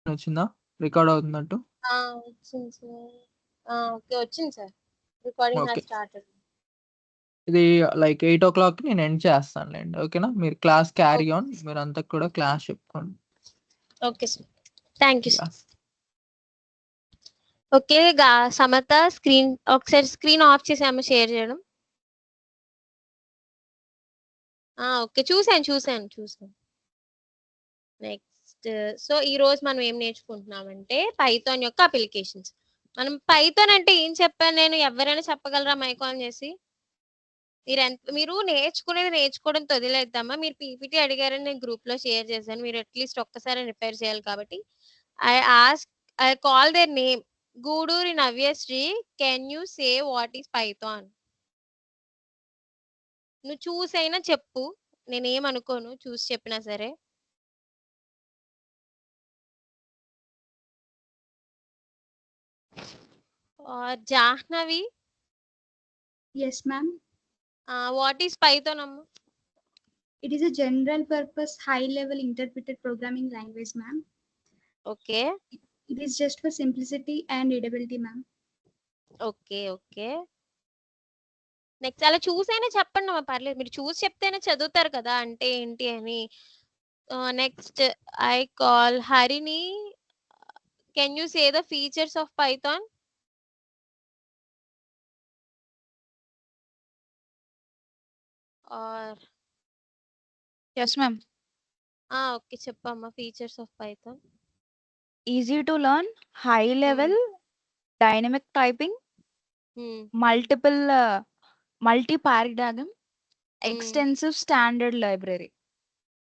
వచ్చిందా? రికార్డ్ అవుతున్నట్టు? వచ్చింది సార్. ఓకే. వచ్చింది sir. Recording okay. Has started. ఇది లైక్ 8:00కి నేను ఎండ్ చేస్తానులెండి. ఓకేనా? మీరు క్లాస్ క్యారీ ఓకే. ఆన్. మీరంతా కూడా క్లాస్ చెప్పుకోండి. Okay sir. Thank you sir. Yeah! Okay. Samata ఒకసారి స్క్రీన్ ఆఫ్ చేసామా షేర్ చేయడం? ఓకే. చూసాను. నెక్స్ట్ సో ఈరోజు మనం ఏం నేర్చుకుంటున్నామంటే పైథాన్ యొక్క అప్లికేషన్స్. మనం పైథాన్ అంటే ఏం చెప్పాను నేను? ఎవరైనా చెప్పగలరా మైక్ ఆన్ చేసి? మీరు నేర్చుకోవడం వదిలేద్దామా? మీరు పీపీటీ అడిగారని నేను గ్రూప్‌లో షేర్ చేశాను. మీరు అట్‌లీస్ట్ ఒక్కసారి రిపేర్ చేయాలి కాబట్టి I ask I call their name. Guduri Navyasri, can you say what is Python? నువ్వు చూసైనా చెప్పు. నేనేమనుకోను చూసి చెప్పినా సరే. Jahnavi, Yes, ma'am. What is Python అమ్మ? It is a general purpose, high level interpreted programming language, ma'am. Okay. It is just for simplicity and readability, ma'am. Okay. Next అలా చూసైనా చెప్పండమ్మా పర్లేదు. మీరు చూసి చెప్తేనే చదువుతారు కదా! అంటే ఏంటి అని. Next I call Harini. Can you say the features of Python? ఆర్ Yes, ma'am. ఓకే. చెప్పమ్మా features of Python. Easy to learn, high level, dynamic typing, multi-paradigm, extensive standard library.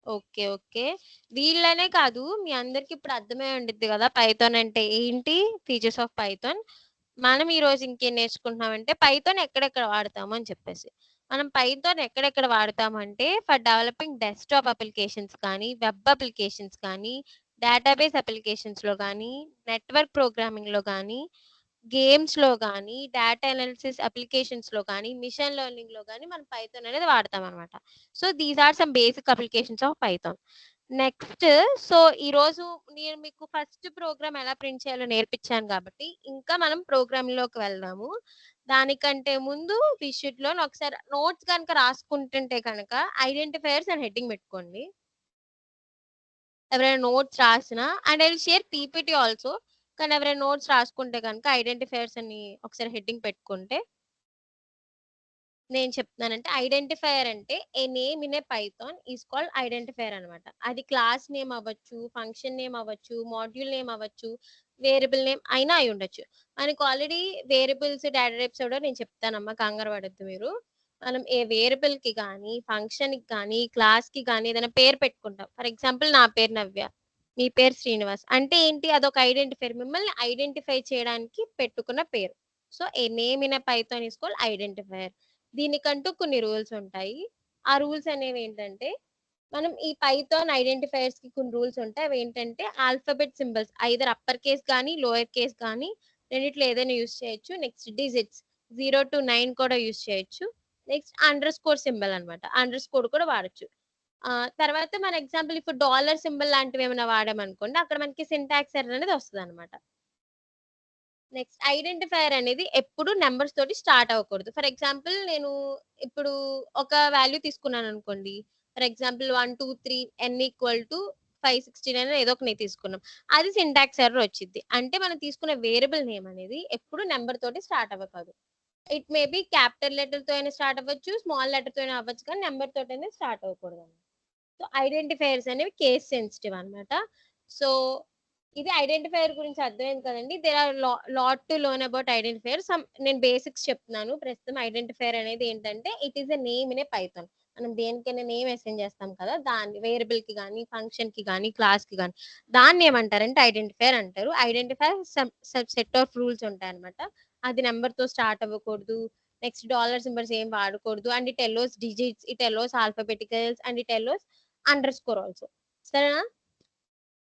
Okay. వీళ్ళనే కాదు మీ అందరికి ఇప్పుడు అర్థమై ఉండిద్ది కదా పైథాన్ అంటే ఏంటి? Features of Python. మనం ఈరోజు ఇంకేం నేర్చుకుంటున్నామంటే పైథాన్ ఎక్కడెక్కడ వాడతాము అని చెప్పేసి. మనం పైథాన్ ఎక్కడెక్కడ వాడతామంటే ఫర్ డెవలపింగ్ డెస్క్‌టాప్ అప్లికేషన్స్ కానీ, వెబ్ అప్లికేషన్స్ కానీ, డేటాబేస్ అప్లికేషన్స్‌లో కానీ, నెట్వర్క్ ప్రోగ్రామింగ్‌లో కానీ, గేమ్స్‌లో గానీ, డేటా అనాలిసిస్ అప్లికేషన్స్‌లో కానీ, మిషన్ లెర్నింగ్‌లో గానీ మనం పైథాన్ అనేది వాడతామనమాట. So, these are some basic applications of Python. Next so, ఈరోజు నేను మీకు ఫస్ట్ ప్రోగ్రామ్ ఎలా ప్రింట్ చేయాలో నేర్పించాను కాబట్టి, ఇంకా మనం ప్రోగ్రామింగ్‌లోకి వెళ్దాము. దానికంటే ముందు ఈ షీట్‌లో ఒకసారి నోట్స్ గనుక రాసుకుంటుంటే కనుక ఐడెంటిఫైయర్స్ అని హెడ్డింగ్ పెట్టుకోండి. ఎవరైనా నోట్స్ రాసినా and I will share PPT also. కానీ ఎవరైనా నోట్స్ రాసుకుంటే కనుక ఐడెంటిఫైయర్స్ అని ఒకసారి హెడ్డింగ్ పెట్టుకుంటే నేను చెప్తున్నానంటే ఐడెంటిఫైయర్ అంటే a name in a Python is called identifier అనమాట. అది క్లాస్ నేమ్ అవ్వచ్చు, ఫంక్షన్ నేమ్ అవ్వచ్చు, మాడ్యూల్ నేమ్ అవ్వచ్చు, వేరియబుల్ నేమ్ అయినా అయి ఉండొచ్చు. మనకు ఆల్రెడీ వేరియబుల్స్ డేటా టైప్స్ కూడా నేను చెప్తానమ్మా, కంగారు పడద్దు మీరు. మనం ఏ వేరియబుల్ కి కానీ, ఫంక్షన్ కి కానీ, క్లాస్ కి కానీ ఏదైనా పేరు పెట్టుకుంటాం. ఫర్ ఎగ్జాంపుల్ నా పేరు నవ్య, మీ పేరు శ్రీనివాస్. అంటే ఏంటి? అదొక ఐడెంటిఫైర్, మిమ్మల్ని ఐడెంటిఫై చేయడానికి పెట్టుకున్న పేరు. So a name in a Python is called identifier. దీనికంటూ కొన్ని రూల్స్ ఉంటాయి. ఆ రూల్స్ అనేవి ఏంటంటే మనం ఈ పైథాన్ ఐడెంటిఫైయర్స్ కి కొన్ని రూల్స్ ఉంటాయి. అవి ఏంటంటే alphabet symbols either upper case కానీ లోయర్ కేస్ కానీ రెండిట్లో ఏదైనా యూస్ చేయొచ్చు. నెక్స్ట్ డిజిట్స్ 0 to 9 కూడా యూస్ చేయొచ్చు. నెక్స్ట్ అండర్ స్కోర్ సింబల్ అనమాట, అండర్ స్కోర్ కూడా వాడచ్చు. తర్వాత మన ఎగ్జాంపుల్ ఇప్పుడు డాలర్ సింబల్ లాంటివి ఏమైనా వాడామనుకోండి, అక్కడ మనకి సింటాక్స్ ఎర్రర్ అనేది వస్తుంది అనమాట. నెక్స్ట్ ఐడెంటిఫైయర్ అనేది ఎప్పుడు నెంబర్స్ తోటి స్టార్ట్ అవ్వకూడదు. ఫర్ ఎగ్జాంపుల్ నేను ఇప్పుడు ఒక వాల్యూ తీసుకున్నాను అనుకోండి. For example 1 2 3 n equal to 569 ఏదో ఒక నేను తీసుకున్నాం. అది సింటాక్స్ ఎర్రర్ వచ్చింది. అంటే మనం తీసుకున్న వేరియబుల్ నేమ్ అనేది ఎప్పుడు నెంబర్ తోటి స్టార్ట్ అవ్వకూడదు. It may be capital letter తో అయినా స్టార్ట్ అవ్వచ్చు, స్మాల్ లెటర్ తో అయినా అవ్వచ్చు, కానీ నెంబర్ తోటి అయినా స్టార్ట్ అవ్వకూడదు. సో ఐడెంటిఫైయర్స్ అనేవి కేస్ సెన్సిటివ్ అనమాట. సో ఇది ఐడెంటిఫైయర్ గురించి అర్థమైంది కదండి. There are lot to learn about identifier. నేను బేసిక్స్ చెప్తున్నాను ప్రస్తుతం. ఐడెంటిఫైయర్ అనేది ఏంటంటే it is a name in a Python. మనం దేనికైనా నేమ్ అసైన్ చేస్తాం కదా, దాన్ని వేరియబుల్ కి కానీ, ఫంక్షన్ కి కానీ, క్లాస్ కి కానీ దాన్ని ఏమంటారంటే ఐడెంటిఫైయర్ అంటారు. ఐడెంటిఫైయర్ సెట్ ఆఫ్ రూల్స్ ఉంటాయి అనమాట. అది నెంబర్ తో స్టార్ట్ అవ్వకూడదు. నెక్స్ట్ డాలర్ సింబల్స్ ఏం వాడకూడదు. And it allows digits, it allows alphabeticals, and it allows underscore also. సరేనా?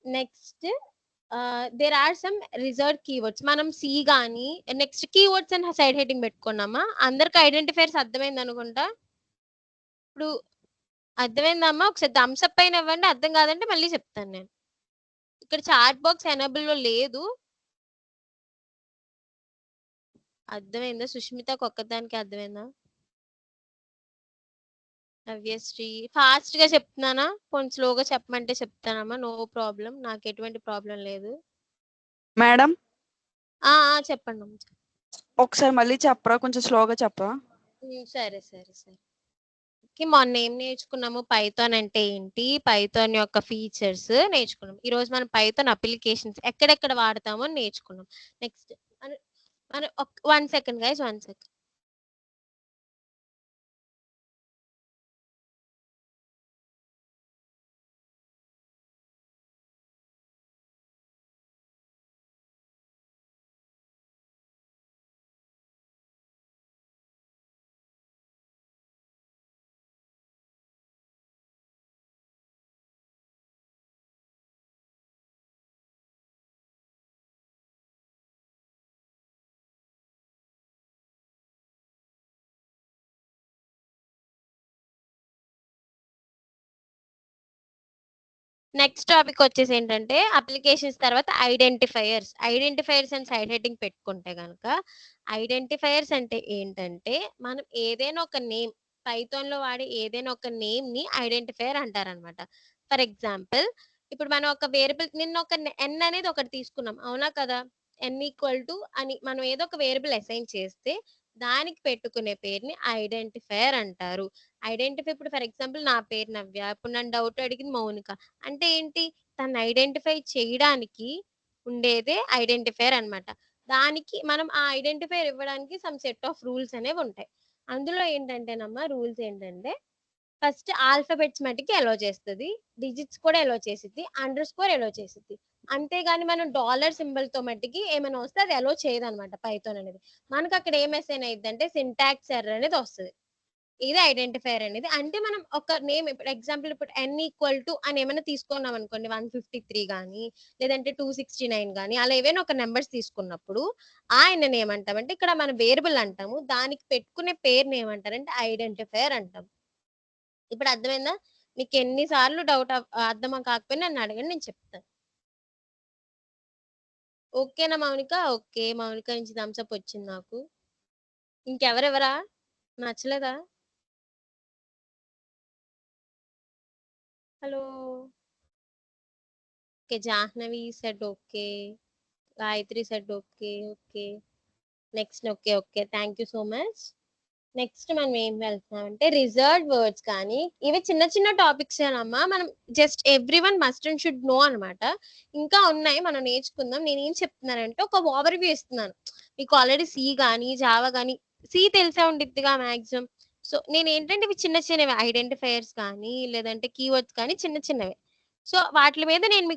Next there are some reserve keywords. మనం సి గానీ నెక్స్ట్ కీవర్డ్స్ అని సైడ్ హెడ్డింగ్ పెట్టుకున్నామా? అందరికి ఐడెంటిఫైర్స్ అర్థమైంది అనుకుంటా. ఇప్పుడు అర్థమైందమ్మా? ఒకసారి థమ్స్ అప్ అయిన ఇవ్వండి. అర్థం కాదంటే మళ్ళీ చెప్తాను నేను. ఇక్కడ చాట్ బాక్స్ ఎనేబుల్ లో లేదు. అర్థమైందా? సుష్మితకు ఒక్కదానికి అర్థమైందా? నవ్యశ్రీ ఫాస్ట్ గా చెప్తున్నానా? కొంచెం స్లోగా చెప్పమంటే చెప్తానమ్మా. నో ప్రాబ్లం, నాకు ఎటువంటి ప్రాబ్లం లేదు. మేడం చెప్పండి అమ్మ. ఒకసారి మళ్ళీ చెప్పరా, కొంచెం స్లోగా చెప్పరా? సరే సరే సరే. మొన్న ఏం నేర్చుకున్నాము? పైథాన్ అంటే ఏంటి, పైథాన్ యొక్క ఫీచర్స్ నేర్చుకున్నాం. ఈ రోజు మనం పైథాన్ అప్లికేషన్స్ ఎక్కడెక్కడ వాడతామో నేర్చుకున్నాం. నెక్స్ట్ మనం 1 second guys, 1 second. Next topic వచ్చేసి ఏంటంటే అప్లికేషన్స్ తర్వాత identifiers. Identifiers and side heading పెట్టుకుంటే కనుక ఐడెంటిఫైయర్స్ అంటే ఏంటంటే మనం ఏదైనా ఒక నేమ్, పైథాన్ లో వాడే ఏదైనా ఒక నేమ్ ని ఐడెంటిఫైయర్ అంటారనమాట. ఫర్ ఎగ్జాంపుల్ ఇప్పుడు మనం ఒక వేరియబుల్ నిన్న ఒక ఎన్ అనేది ఒకటి తీసుకున్నాం, అవునా కదా? ఎన్ ఈక్వల్ టు అని మనం ఏదో ఒక వేరియబుల్ అసైన్ చేస్తే దానికి పెట్టుకునే పేరుని ఐడెంటిఫైయర్ అంటారు. ఐడెంటిఫై ఇప్పుడు ఫర్ ఎగ్జాంపుల్ నా పేరు నవ్య, ఇప్పుడు నన్ను డౌట్ అడిగింది మౌనిక అంటే ఏంటి? తను ఐడెంటిఫై చేయడానికి ఉండేదే ఐడెంటిఫైయర్ అన్నమాట. దానికి మనం ఆ ఐడెంటిఫైయర్ ఇవ్వడానికి సమ్ సెట్ ఆఫ్ రూల్స్ అనేవి ఉంటాయి. అందులో ఏంటంటేనమ్మా రూల్స్ ఏంటంటే ఫస్ట్ ఆల్ఫాబెట్స్ మటుకి ఎలో చేస్తుంది, డిజిట్స్ కూడా ఎలో చేసిద్ది, అండర్ స్కోర్ ఎలో చేసిద్ది. అంతేగాని మనం డాలర్ సింబల్ తో మట్టికి ఏమైనా వస్తే అది ఎలో చేయదు అనమాట పైథాన్ అనేది. మనకు అక్కడ ఏం అసైన్ అయ్యిద్ది అంటే సింటాక్స్ ఎర్రర్ అనేది వస్తుంది. ఇది ఐడెంటిఫైయర్ అనేది. అంటే మనం ఒక నేమ్ ఇప్పుడు ఎగ్జాంపుల్ ఇప్పుడు ఎన్ ఈక్వల్ టు అని ఏమైనా తీసుకున్నాం అనుకోండి, 153 కానీ లేదంటే 269 కానీ అలా ఏవైనా ఒక నెంబర్స్ తీసుకున్నప్పుడు ఆయన ఏమంటామంటే ఇక్కడ మన వేరియబుల్ అంటాము, దానికి పెట్టుకునే పేరుని ఏమంటారంటే ఐడెంటిఫైయర్ అంటాం. ఇప్పుడు అర్థమైందా? మీకు ఎన్నిసార్లు డౌట్ అర్థం కాకపోయినా నన్ను అడగండి, నేను చెప్తాను. ఓకేనా మౌనిక? ఓకే, మౌనిక నుంచి థమ్స్అప్ వచ్చింది నాకు. ఇంకెవరెవరా? నచ్చలేదా? Hello. Okay, Jahnavi said okay, Gayatri said okay. Okay next. Okay okay, thank you so much. Next మనం ఏం వెళ్తున్నామంటే రిజర్వ్డ్ వర్డ్స్. కానీ ఇవి చిన్న చిన్న టాపిక్స్ ఏనమ్మా, మనం just every one must and should know అనమాట. ఇంకా ఉన్నాయి, మనం నేర్చుకుందాం. నేను ఏం చెప్తున్నానంటే ఒక ఓవర్ వ్యూ ఇస్తున్నాను. మీకు ఆల్రెడీ సి కానీ జావా కానీ సి తెలిసే ఉండిద్దిగా మ్యాక్సిమం. సో నేను ఏంటంటే ఇవి చిన్న చిన్నవి ఐడెంటిఫైయర్స్ కానీ లేదంటే కీవర్డ్స్ కానీ చిన్న చిన్నవి. సో వాటి మీద నేను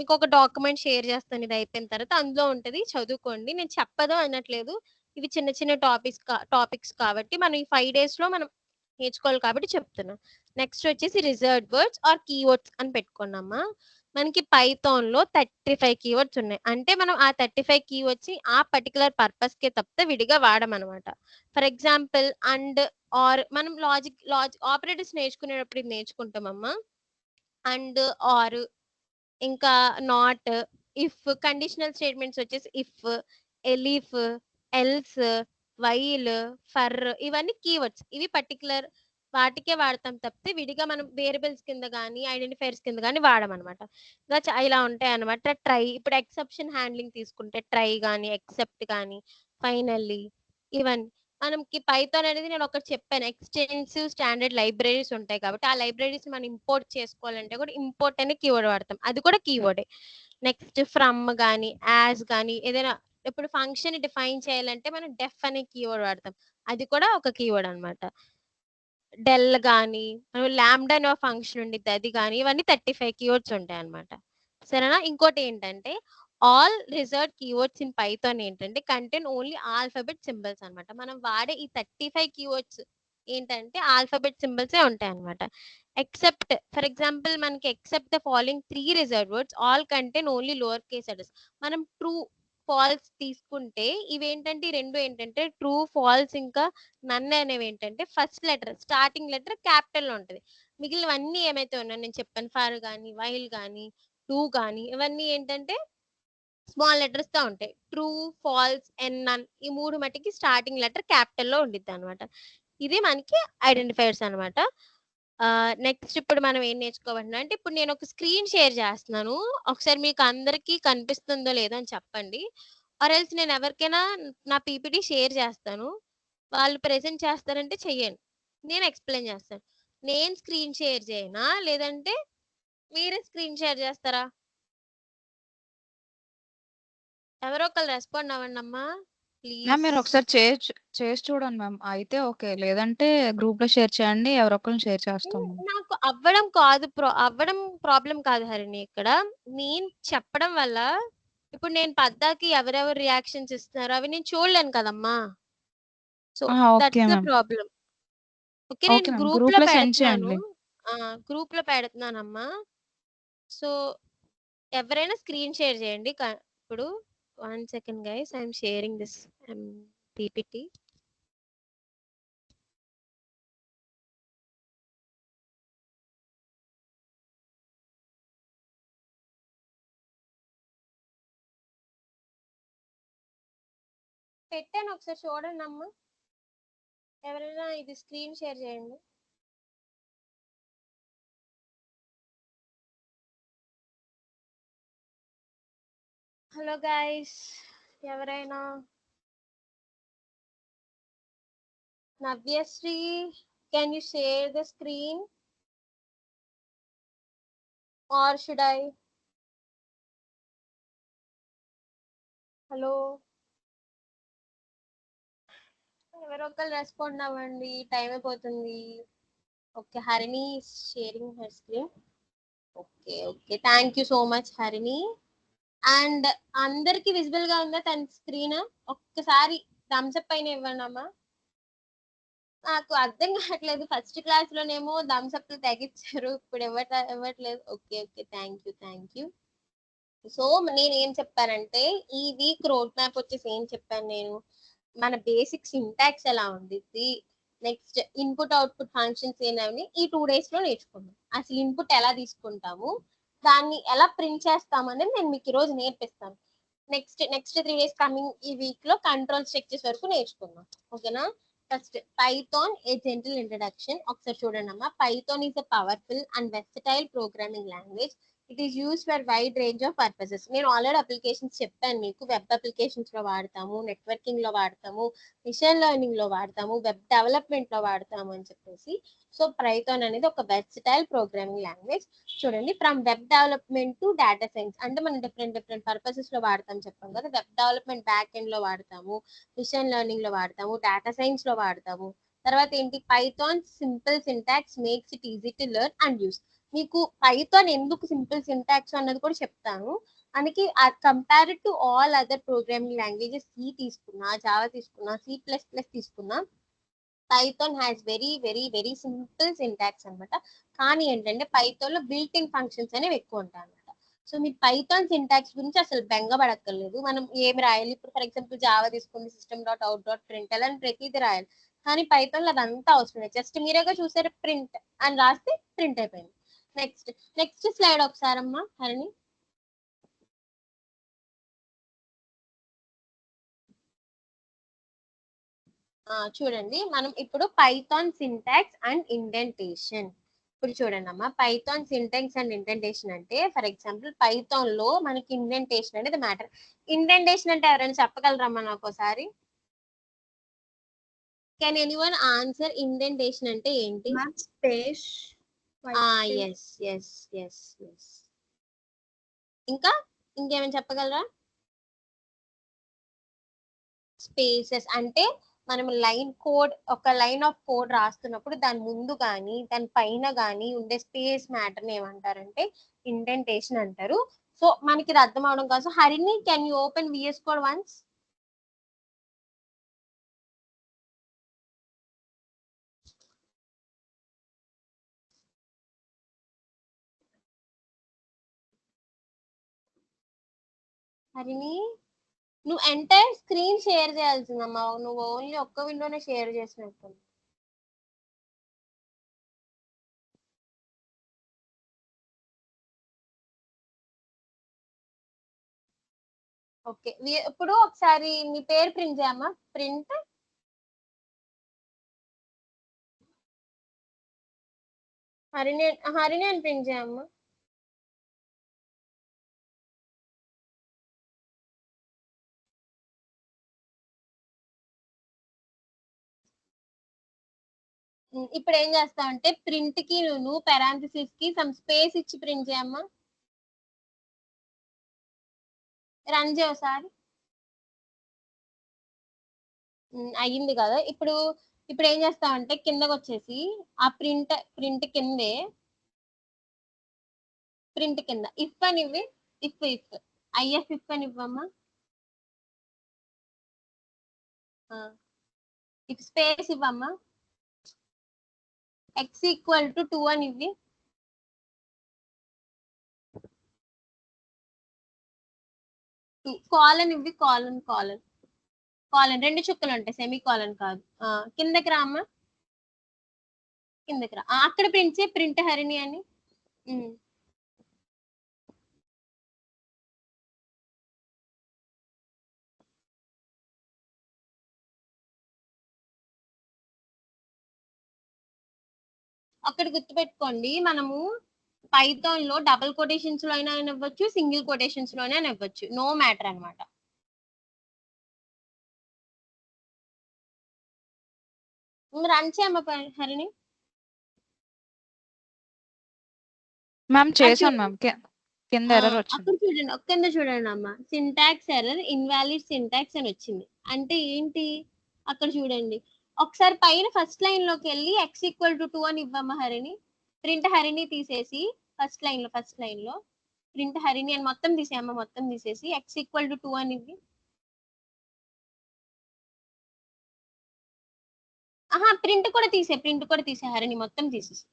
మీకు ఒక డాక్యుమెంట్ షేర్ చేస్తాను. ఇది అయిపోయిన తర్వాత అందులో ఉంటది, చదువుకోండి. నేను చెప్పదు అనట్లేదు, ఇవి చిన్న చిన్న టాపిక్స్ కాబట్టి మనం ఈ 5 days లో మనం నేర్చుకోవాలి కాబట్టి చెప్తున్నా. నెక్స్ట్ వచ్చేసి రిజర్వ్డ్ వర్డ్స్ ఆర్ కీవర్డ్స్ అని పెట్టుకున్నామా. మనకి పైథాన్ లో 35 కీవర్డ్స్ ఉన్నాయి. అంటే మనం ఆ 35 కీవర్డ్స్ ని ఆ పర్టికులర్ పర్పస్ కే తప్పితే విడిగా వాడమన్నమాట. ఫర్ ఎగ్జాంపుల్ అండ్, ఆర్ మనం లాజిక్ ఆపరేటర్స్ నేర్చుకునేటప్పుడు ఇది నేర్చుకుంటామమ్మా. అండ్, ఆర్, ఇంకా నాట్, ఇఫ్, కండిషనల్ స్టేట్మెంట్స్ వచ్చేసి ఇఫ్, ఎలిఫ్, ఎల్స్, వైల్, ఫర్, ఇవన్నీ కీవర్డ్స్. ఇవి పర్టికులర్ వాటికే వాడతాం తప్పితే విడిగా మనం వేరియబుల్స్ కింద కానీ ఐడెంటిఫైర్స్ కింద కానీ వాడమన్నమాట. ఇంకా ఇలా ఉంటాయి అనమాట. ట్రై, ఇప్పుడు ఎక్సెప్షన్ హ్యాండ్లింగ్ తీసుకుంటే ట్రై కానీ ఎక్సెప్ట్ కానీ ఫైనల్లీ, ఇవన్నీ మనకి పైథాన్ అనేది నేను ఒకటి చెప్పాను, ఎక్స్టెన్సివ్ స్టాండర్డ్ లైబ్రరీస్ ఉంటాయి కాబట్టి ఆ లైబ్రరీస్ మనం ఇంపోర్ట్ చేసుకోవాలంటే కూడా ఇంపోర్ట్ అనే కీవర్డ్ వాడతాం, అది కూడా కీవర్డే. నెక్స్ట్ ఫ్రమ్ కానీ యాజ్ కానీ ఏదైనా ఇప్పుడు ఫంక్షన్ డిఫైన్ చేయాలంటే మనం డెఫ్ అనే కీవర్డ్ వాడతాం, అది కూడా ఒక కీవర్డ్ అనమాట. డెల్ కానీ మనం ల్యాండా అనే ఫంక్షన్ ఉండిద్ది, అది కానీ ఇవన్నీ 35 కీవర్డ్స్ ఉంటాయి అనమాట. సరేనా? ఇంకోటి ఏంటంటే all reserved keywords in Python ఏంటంటే కంటైన్ ఓన్లీ ఆల్ఫాబెట్ సింబల్స్ అనమాట. మనం వాడే ఈ 35 కీవర్డ్స్ ఏంటంటే ఆల్ఫాబెట్ సింబల్సే ఉంటాయి అనమాట. ఎక్సెప్ట్, ఫర్ ఎగ్జాంపుల్ మనకి except the following 3 reserved words all contain only lower case letters. మనం ట్రూ ఫాల్స్ తీసుకుంటే ఇవేంటంటే ఈ రెండు ఏంటంటే ట్రూ ఫాల్స్ ఇంకా నన్ అనేవి ఏంటంటే first letter starting letter capital లో ఉంటది. మిగిలినవన్నీ ఏమైతే ఉన్నాయో నేను చెప్పాను, ఫర్ కానీ వైల్ కానీ టూ కానీ ఇవన్నీ ఏంటంటే స్మాల్ లెటర్స్ తో ఉంటాయి. ట్రూ, ఫాల్స్, ఎన్, నన్ ఈ 3 మట్టికి స్టార్టింగ్ లెటర్ క్యాపిటల్ లో ఉండిద్ది అనమాట. ఇది మనకి ఐడెంటిఫైయర్స్ అనమాట. నెక్స్ట్ ఇప్పుడు మనం ఏం నేర్చుకోవాలంటే అంటే ఇప్పుడు నేను ఒక స్క్రీన్ షేర్ చేస్తున్నాను. ఒకసారి మీకు అందరికీ కనిపిస్తుందో లేదో అని చెప్పండి. ఆర్ ఎల్స్ నేను ఎవరికైనా నా పీపీటీ షేర్ చేస్తాను. వాళ్ళు ప్రెజెంట్ చేస్తారంటే చెయ్యండి. నేను ఎక్స్‌ప్లెయిన్ చేస్తాను. నేను స్క్రీన్ షేర్ చేయనా? లేదంటే మీరే స్క్రీన్ షేర్ చేస్తారా? ఎవరో ఒకళ్ళు రెస్పాండ్ అవ్వండమ్మా. మ్యామ్ మీరు ప్లీజ్. ఒకసారి చేసి చూడండి మ్యామ్. అయితే ఓకే. లేదంటే గ్రూప్‌లో షేర్ చేయండి. ఎవరో ఒకళ్ళని షేర్ చేస్తాం మ్యామ్. నాకు అవ్వడం ప్రాబ్లమ్ కాదు హరిణి ఇక్కడ. నేను చెప్పడం వల్ల ఇప్పుడు నేను పద్దాకి ఎవరెవరు రియాక్షన్స్ ఇస్తున్నారో అవి నేను చూడలేను కదమ్మా. So okay that's the ma'am. Problem. Okay okay నేను మ్యామ్. గ్రూప్‌లో గ్రూప్‌లో సెండ్ పెడుతున్నాను. చేయండి. గ్రూప్‌లో పెడుతున్నానమ్మా. సో ఎవరైనా స్క్రీన్ షేర్ చేయండి. ఇప్పుడు 1 second guys I am sharing this PPT. పెట్టాను ఒకసారి చూడండి అమ్మా. ఎవరైనా ఇది స్క్రీన్ షేర్ చేయండి. హలో గైస్ ఎవరైనా Navyasri can you share the screen or should I? Hello ఎవరో ఒకరు రెస్పాండ్ అవ్వండి. టైం అయిపోతుంది. Okay Harini sharing her screen. Okay okay thank you so much Harini. And అందరికి విజిబుల్ గా ఉందా తన స్క్రీన్? ఒక్కసారి థమ్స్ అప్ పైన ఇవ్వండి అమ్మా. నాకు అర్థం కావట్లేదు. ఫస్ట్ క్లాస్ లోనేమో థమ్స్ అప్ తెగిచ్చారు. ఇప్పుడు ఇవ్వట్లేదు. Okay okay thank you. So నేను ఏం చెప్పానంటే ఈ వీక్ రోడ్ మ్యాప్ వచ్చేసి ఏం చెప్పాను నేను, మన బేసిక్ సింటాక్స్ ఎలా ఉండిద్ది, నెక్స్ట్ ఇన్పుట్ అవుట్పుట్ ఫంక్షన్స్ ఏనని ఈ 2 days లో నేర్చుకున్నాం. అసలు ఇన్పుట్ ఎలా తీసుకుంటాము, దాన్ని ఎలా ప్రింట్ చేస్తాము అనేది నేను మీకు ఈ రోజు నేర్పిస్తాను. నెక్స్ట్ 3 days కమింగ్ ఈ వీక్ లో కంట్రోల్ స్ట్రక్చర్స్ వరకు నేర్చుకుందాం. ఓకేనా? ఫస్ట్ పైథాన్ ఏ జెంటల్ ఇంట్రడక్షన్. ఒకసారి చూడండి అమ్మా. Python is a powerful and versatile programming language. It is used for wide range of purposes. నేను ఆల్రెడీ అప్లికేషన్స్ చెప్పాను మీకు. వెబ్ అప్లికేషన్స్ లో వాడతాము, నెట్వర్కింగ్ లో వాడతాము, మిషన్ లెర్నింగ్ లో వాడతాము, వెబ్ డెవలప్మెంట్ లో వాడతాము అని చెప్పేసి. సో పైథాన్ అనేది ఒక వెర్సటైల్ ప్రోగ్రామింగ్ లాంగ్వేజ్. చూడండి, from web development to data science అంటే మనం డిఫరెంట్ పర్పసెస్ లో వాడతాం చెప్పాం కదా. వెబ్ డెవలప్మెంట్ బ్యాక్ ఎండ్ లో వాడతాము, మిషన్ లెర్నింగ్ లో వాడతాము, డేటా సైన్స్ లో వాడతాము. తర్వాత ఏంటి, Python simple syntax makes it easy to learn and use. మీకు పైథాన్ ఎందుకు సింపుల్ సింటాక్స్ అన్నది కూడా చెప్తాను. అందుకే compared to all other programming languages, C తీసుకున్నా, జావా తీసుకున్నా, C++ తీసుకున్నా, Python has very simple syntax అనమాట. కానీ ఏంటంటే పైథాన్ లో బిల్ట్ ఇన్ ఫంక్షన్స్ అనేవి ఎక్కువ ఉంటాయి అనమాట. సో మీరు పైథాన్ సింటాక్స్ గురించి అసలు బెంగపడక్కర్లేదు. మనం ఏమి రాయాలి, ఇప్పుడు ఫర్ ఎగ్జాంపుల్ జావా తీసుకుంది, system.out.println అని ప్రతిదీ రాయాలి. కానీ పైథాన్ లో అదంతా అవసరం లేదు. జస్ట్ మీరేగా చూసారు ప్రింట్ అని రాస్తే ప్రింట్ అయిపోయింది. నెక్స్ట్ స్లైడ్ ఒకసారమ్మా హరిణి. చూడండి, మనం ఇప్పుడు పైథాన్ సింటాక్స్ అండ్ ఇండెంటేషన్. ఇప్పుడు చూడండి అమ్మా, పైథాన్ సింటాక్స్ అండ్ ఇండెంటేషన్ అంటే ఫర్ ఎగ్జాంపుల్ పైథాన్ లో మనకి ఇండెంటేషన్ అనేది మ్యాటర్. ఇండెంటేషన్ అంటే ఎవరైనా చెప్పగలరమ్మా నాకు ఒకసారి? కెన్ ఎనీవన్ ఆన్సర్ ఇండెంటేషన్ అంటే ఏంటి? స్పేస్. ఎస్. ఇంకేమైనా చెప్పగలరా? స్పేసెస్ అంటే మనం ఒక లైన్ ఆఫ్ కోడ్ రాస్తున్నప్పుడు దాని ముందు కానీ దాని పైన కానీ ఉండే స్పేస్ మ్యాటర్ ఏమంటారంటే ఇండెంటేషన్ అంటారు. సో మనకి ఇది అర్థం అవడం కోసం Harini can you open VS code once? Harini నువ్వు ఎంటైర్ స్క్రీన్ షేర్ చేయాల్సిందమ్మా. నువ్వు ఓన్లీ ఒక్క విండోనే షేర్ చేసినట్టు. ఓకే. ఇప్పుడు ఒకసారి నీ పేరు ప్రింట్ చేయమ్మా. ప్రింట్ హరిణి అని ప్రింట్ చేయమ్మా. ఇప్పుడు ఏం చేస్తావంటే ప్రింట్ కి నువ్వు పారాంథసిస్ కి సమ్ స్పేస్ ఇచ్చి ప్రింట్ చేయమ్మా. రన్ చేయ ఒకసారి. అయ్యింది కదా. ఇప్పుడు ఏం చేస్తావంటే కిందకి వచ్చేసి ఆ ప్రింట్ కిందే ప్రింట్ కింద ఇఫ్ అని ఇవ్వి. ఇఫ్ ఇఫ్ అని ఇవ్వమ్మా. ఇఫ్ స్పేస్ ఇవ్వమ్మా. ఎక్స్ ఈక్వల్ టు 2 అని ఇవ్వి. కాలన్ ఇవ్వి. కాలన్ 2 చుక్కలు ఉంటాయి, సెమీ కాలన్ కాదు. కిందకి రా అమ్మా. కిందకి రా. అక్కడ ప్రింట్ చేయి ప్రింట్ హరిణి అని. అక్కడ గుర్తుపెట్టుకోండి, మనము పైథాన్ లో డబుల్ కొటేషన్స్ లో అయినా ఇవ్వచ్చు, సింగిల్ కొటేషన్స్ లోనే ఇవ్వచ్చు, నో మ్యాటర్ అన్నమాట. రన్ చేయమ్మా హరిణి. మ్యామ్ చేశాను మ్యామ్. కింద ఎర్రర్ వచ్చింది. అక్కడ చూడండి, కింద చూడండి అమ్మా, సింటాక్స్ ఎర్రర్, ఇన్వాలిడ్ సింటాక్స్ అని వచ్చింది. అంటే ఏంటి అక్కడ చూడండి ఒకసారి. పైన ఫస్ట్ లైన్ లోకి వెళ్ళి ఎక్స్ ఈక్వల్ టు 2 అని ఇవ్వమ్మా హరిణి. ప్రింట్ హరిణి తీసేసి ఫస్ట్ లైన్ లో ప్రింట్ హరిణి అని మొత్తం తీసేయమ్మా. మొత్తం తీసేసి ఎక్స్ ఈక్వల్ టు 2 అని ఇవ్వి. ప్రింట్ కూడా తీసే హరిణి మొత్తం తీసేసి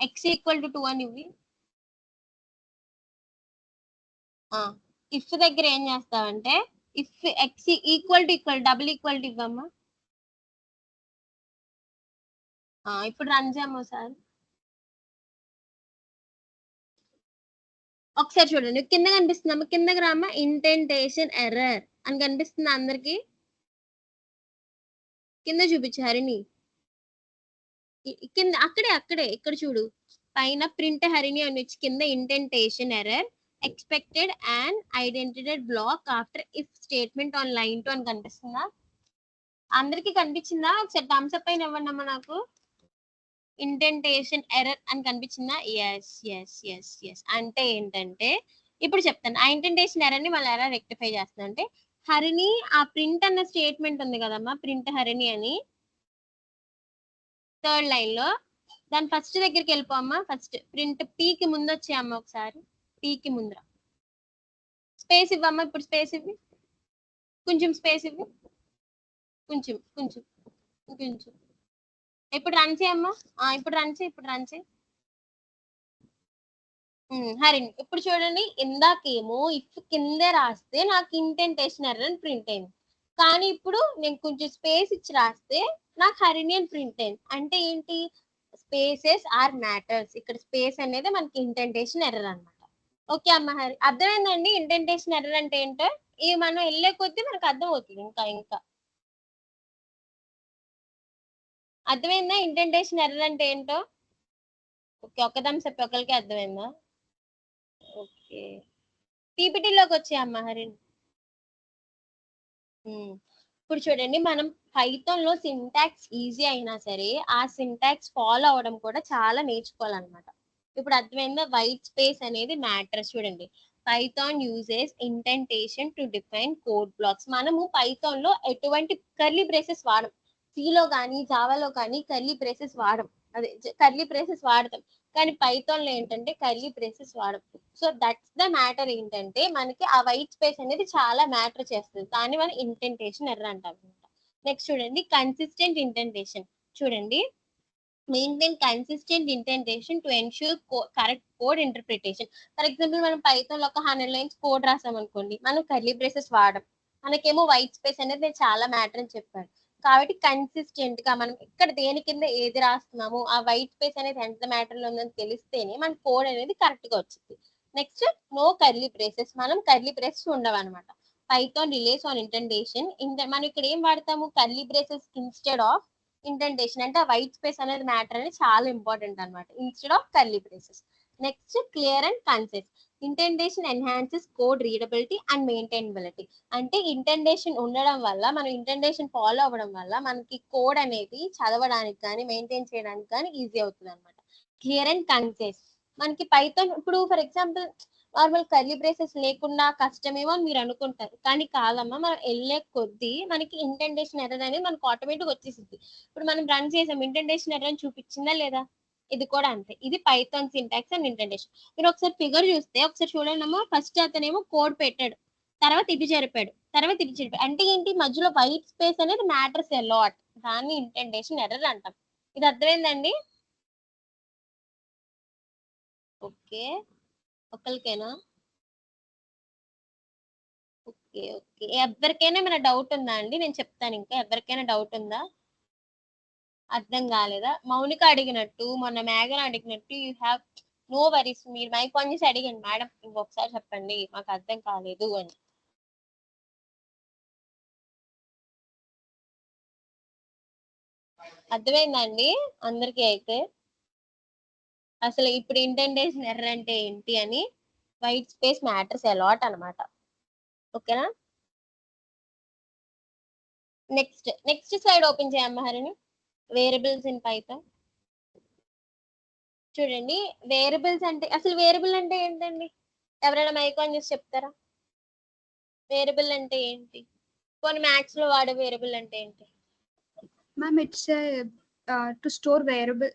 ఎక్స్ ఈక్వల్ టు 2 అని ఇవ్వి. ఇఫ్ దగ్గర ఏం చేస్తావంటే if x equal to double equal to ఇవ్వమ్మా. ఇప్పుడు రన్ చేయమ్మా ఒకసారి. ఒకసారి చూడండి కింద కనిపిస్తుందమ్మా. కిందకి రామ్మా. ఇంటెంటేషన్ ఎర్రర్ అని కనిపిస్తుంది అందరికి. కింద చూపించు హరిణి. కింద అక్కడే ఇక్కడ చూడు, పైన ప్రింట్ హరిణి అని వచ్చి కింద indentation error expected and identified block after if statement on line 2 అని కనిపిస్తుందా? అందరికి కనిపించిందా? ఒకసారి థమ్స్ అప్ అయిన ఇవ్వండి అమ్మా నాకు. ఇంటెంటేషన్ ఎర్రర్ అని కనిపించిందా? ఎస్. అంటే ఏంటంటే ఇప్పుడు చెప్తాను. ఆ ఇంటెంటేషన్ ఎర్రర్ ని మళ్ళీ ఎలా రెక్టిఫై చేస్తున్నా అంటే, హరిణి ఆ ప్రింట్ అన్న స్టేట్మెంట్ ఉంది కదమ్మా, ప్రింట్ హరిణి అని థర్డ్ లైన్ లో, దాని ఫస్ట్ దగ్గరికి వెళ్ళిపోమ్మా. ఫస్ట్ ప్రింట్ పీకి ముందు వచ్చేయమ్మా. ఒకసారి పీకి ముందర స్పేస్ ఇవ్వమ్మా. ఇప్పుడు స్పేస్ ఇవ్వి. కొంచెం స్పేస్ ఇవ్వి. కొంచెం. ఇప్పుడు రన్ చేయమ్మా. ఇప్పుడు రన్ చేయి. హరిణి ఇప్పుడు చూడండి, ఇందాకేమో ఇఫ్ కింద రాస్తే నాకు ఇంటెంటేషన్ ఎర్రర్ అని ప్రింట్ అయింది, కానీ ఇప్పుడు నేను కొంచెం స్పేస్ ఇచ్చి రాస్తే నాకు హరిణి అని ప్రింట్ అయింది. అంటే ఏంటి? Spaces are matters. ఇక్కడ స్పేస్ అనేది మనకి ఇంటెంటేషన్ ఎర్రర్ అన్నమాట. ఓకే అమ్మ హరి, అర్థమైందండి ఇంటెంటేషన్ ఎర్రర్ అంటే ఏంటో? ఇవి మనం వెళ్ళే కొద్దీ మనకు అర్థం అవుతుంది. ఇంకా అర్థమైందా ఇంటెంటేషన్ ఎర్రర్ అంటే ఏంటో? ఓకే, ఒక్కదాని చెప్పి ఒకరికి అర్థమైందా? ఓకే, పీపీటీలోకి వచ్చాయమ్మా హరిణి. ఇప్పుడు చూడండి, మనం పైథాన్ లో సింటాక్స్ ఈజీ అయినా సరే ఆ సింటాక్స్ ఫాలో అవడం కూడా చాలా నేర్చుకోవాలన్నమాట. ఇప్పుడు అర్థమైందా? వైట్ స్పేస్ అనేది మ్యాటర్స్. చూడండి, Python uses indentation to define code blocks. మనము పైథాన్ లో ఎటువంటి కర్లీ బ్రేసెస్ వాడం. సిలో కానీ జావాలో కానీ కర్లీ బ్రేసెస్ వాడతాం, కానీ పైథాన్ లో ఏంటంటే కర్లీ బ్రేసెస్ వాడం. So that's the matter. ఏంటంటే మనకి ఆ వైట్ స్పేస్ అనేది చాలా మ్యాటర్ చేస్తుంది, దాన్ని మనం ఇంటెంటేషన్ ఎర్రర్ అంటాం అనమాట. నెక్స్ట్ చూడండి, కన్సిస్టెంట్ ఇంటెంటేషన్. చూడండి, maintain consistent indentation to ensure correct code interpretation. For example మనం పైథాన్ లో ఒక 100 లైన్స్ కోడ్ రాసాం అనుకోండి, మనం కర్లీ బ్రేసెస్ వాడం, మనకేమో వైట్ స్పేస్ అనేది నేను చాలా మ్యాటర్ అని చెప్పాను. కాబట్టి కన్సిస్టెంట్ గా మనం ఇక్కడ దేని కింద ఏది రాస్తున్నాము, ఆ వైట్ స్పేస్ అనేది ఎంత మ్యాటర్ లో ఉందని తెలిస్తేనే మన కోడ్ అనేది కరెక్ట్ గా వచ్చింది. నెక్స్ట్ నో కర్లీ బ్రేసెస్, మనం కర్లీ బ్రేసెస్ ఉండవు అనమాట. Python relays on indentation. మనం ఇక్కడ ఏం వాడతాము, curly braces instead of indentation. అంటే ఆ వైట్ స్పేస్ అనేది మ్యాటర్ అనేది చాలా ఇంపార్టెంట్ అనమాట, instead of curly braces. Next clear and concise. Indentation enhances code readability and maintainability. అంటే ఇండెంటేషన్ ఉండడం వల్ల, మనం ఇండెంటేషన్ ఫాలో అవ్వడం వల్ల మనకి కోడ్ అనేది చదవడానికి కానీ మెయింటైన్ చేయడానికి కానీ ఈజీ అవుతుంది అనమాట. Clear and concise. మనకి పైథాన్ ఇప్పుడు for example normal curly braces లేకుండా కష్టమేమో అని మీరు అనుకుంటారు, కానీ కాదమ్మా, మనం వెళ్ళే కొద్దీ మనకి ఇండెంటేషన్ ఎర్రర్ అనేది మనకు ఆటోమేటిక్ వచ్చేసింది. ఇప్పుడు మనం రన్ చేసాం, ఇండెంటేషన్ ఎర్రర్ అని చూపించిందా లేదా, ఇది కూడా అంతే. ఇది పైథాన్ సింటాక్స్ అండ్ ఇండెంటేషన్. మీరు ఒకసారి ఫిగర్ చూస్తే ఒకసారి చూడండి అమ్మా, ఫస్ట్ అతనేమో కోడ్ పెట్టాడు, తర్వాత ఇటు జరిపాడు, తర్వాత ఇటు జరిపాడు. అంటే ఏంటి, మధ్యలో వైట్ స్పేస్ అనేది మ్యాటర్స్ ఎ లాట్, దాన్ని ఇండెంటేషన్ ఎర్రర్ అంటాం. ఇది అర్థమైందండి? ఓకే, ఒకరికేనా? ఓకే ఓకే, ఎవరికైనా ఏమైనా డౌట్ ఉందా అండి? నేను చెప్తాను, ఇంకా ఎవరికైనా డౌట్ ఉందా? అర్థం కాలేదా? మౌనిక అడిగినట్టు, మొన్న మేఘన అడిగినట్టు యూ హ్యావ్ నో వరీస్. మీరు మైక్ ఆన్ చేసి అడిగండి, మేడం ఇంకొకసారి చెప్పండి మాకు అర్థం కాలేదు అని. అర్థమైందండి అందరికీ? అయితే అసలు ఇప్పుడు ఇండెంటేషన్ ఎర్రర్ అంటే ఏంటి అని, వైట్ స్పేస్ మ్యాటర్స్ అలాట్ అనమాట. ఓకేనా? నెక్స్ట్ స్లైడ్ ఓపెన్ చేయమ్మా హరిణి. Variables in Python. చూడండి, వేరియబుల్స్ అంటే, అసలు వేరియబుల్ అంటే ఏంటండి? ఎవరైనా మైక్ ఆన్ చేసి చెప్తారా? వేరియబుల్ అంటే ఏంటి? కొన్ని మ్యాథ్స్ లో వాడే వేరియబుల్ అంటే ఏంటి? Ma'am, it's to store variable.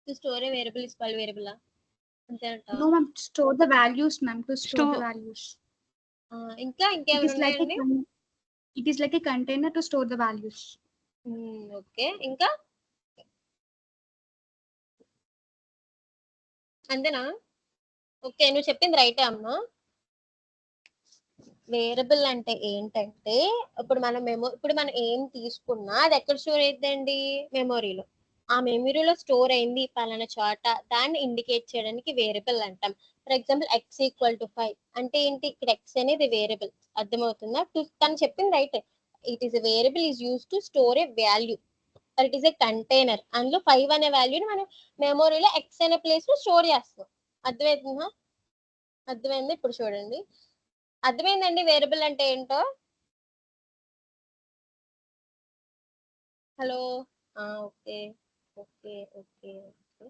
To store a variable is called variable అంతేనంట. No, ma'am, store the values, ma'am. To store the values. ఇంకా It ఇంకేమైనా is like ఉన్నాయండి? it is like a container to store the values. Okay, ఇంకా అంతేనా? Okay, నువ్వు చెప్పింది రైటే అమ్మా. వేరియబుల్ అంటే ఏంటంటే, ఇప్పుడు మనం ఏం తీసుకున్నా అది ఎక్కడ స్టోర్ అయిద్దండి? మెమొరీలో. ఆ మెమొరీలో స్టోర్ అయింది పలానా చోట, దాన్ని ఇండికేట్ చేయడానికి వేరియబుల్ అంటాం. ఫర్ ఎగ్జాంపుల్ x=5 అంటే ఏంటి, ఇక్కడ x అనేది వేరియబుల్. అర్థమవుతుందా? తను చెప్పింది right. It is a variable is use to store A value, it is a container. అందులో 5 అనే వాల్యూని మనం మెమొరీలో x అనే ప్లేస్ లో స్టోర్ చేస్తాం. అర్థమవుతుందా? అర్థమైంది? ఇప్పుడు చూడండి, అర్థమైందండి వేరియబుల్ అంటే ఏంటో? Hello, okay okay okay okay.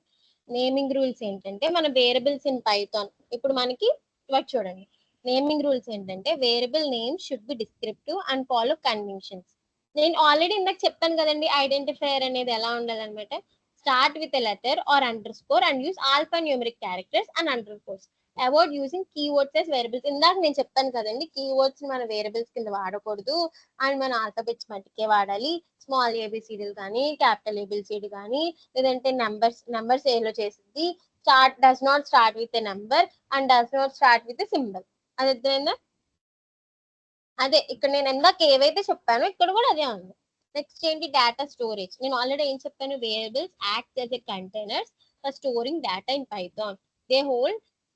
Naming rules ఏంటంటే, మన వేరియబుల్స్ ఇన్ పైథాన్ ఇప్పుడు మనకి ఇవాళ చూడండి, నేమింగ్ రూల్స్ ఏంటంటే variable name should be descriptive and follow conventions. నేను ఆల్రెడీ ఇందాక చెప్పాను కదండి, ఐడెంటిఫైయర్ అనేది ఎలా ఉండాలన్నమాట. Start with a letter or underscore and use alpha numeric characters and underscores. Avoid using keywords as variables. ఇందాక నేను చెప్పాను కదండి, కీవర్డ్స్ మన వేరియబుల్స్ కింద వాడకూడదు అండ్ మన ఆల్ఫాబెట్స్ మట్టికే వాడాలి. స్మాల్ ఏబిసిడీలు కానీ క్యాపిటల్ ఏబిసిడి కానీ, లేదంటే నెంబర్స్ ఏలో చేసింది does not start with a number and does not start with a symbol. అది అర్థమైందా? అదే ఇక్కడ నేను ఇందాక ఏవైతే చెప్పానో ఇక్కడ కూడా అదే ఉంది. నెక్స్ట్ ఏంటి, డేటా స్టోరేజ్. నేను ఆల్రెడీ ఏం చెప్పాను, variables act as a containers for storing data in Python.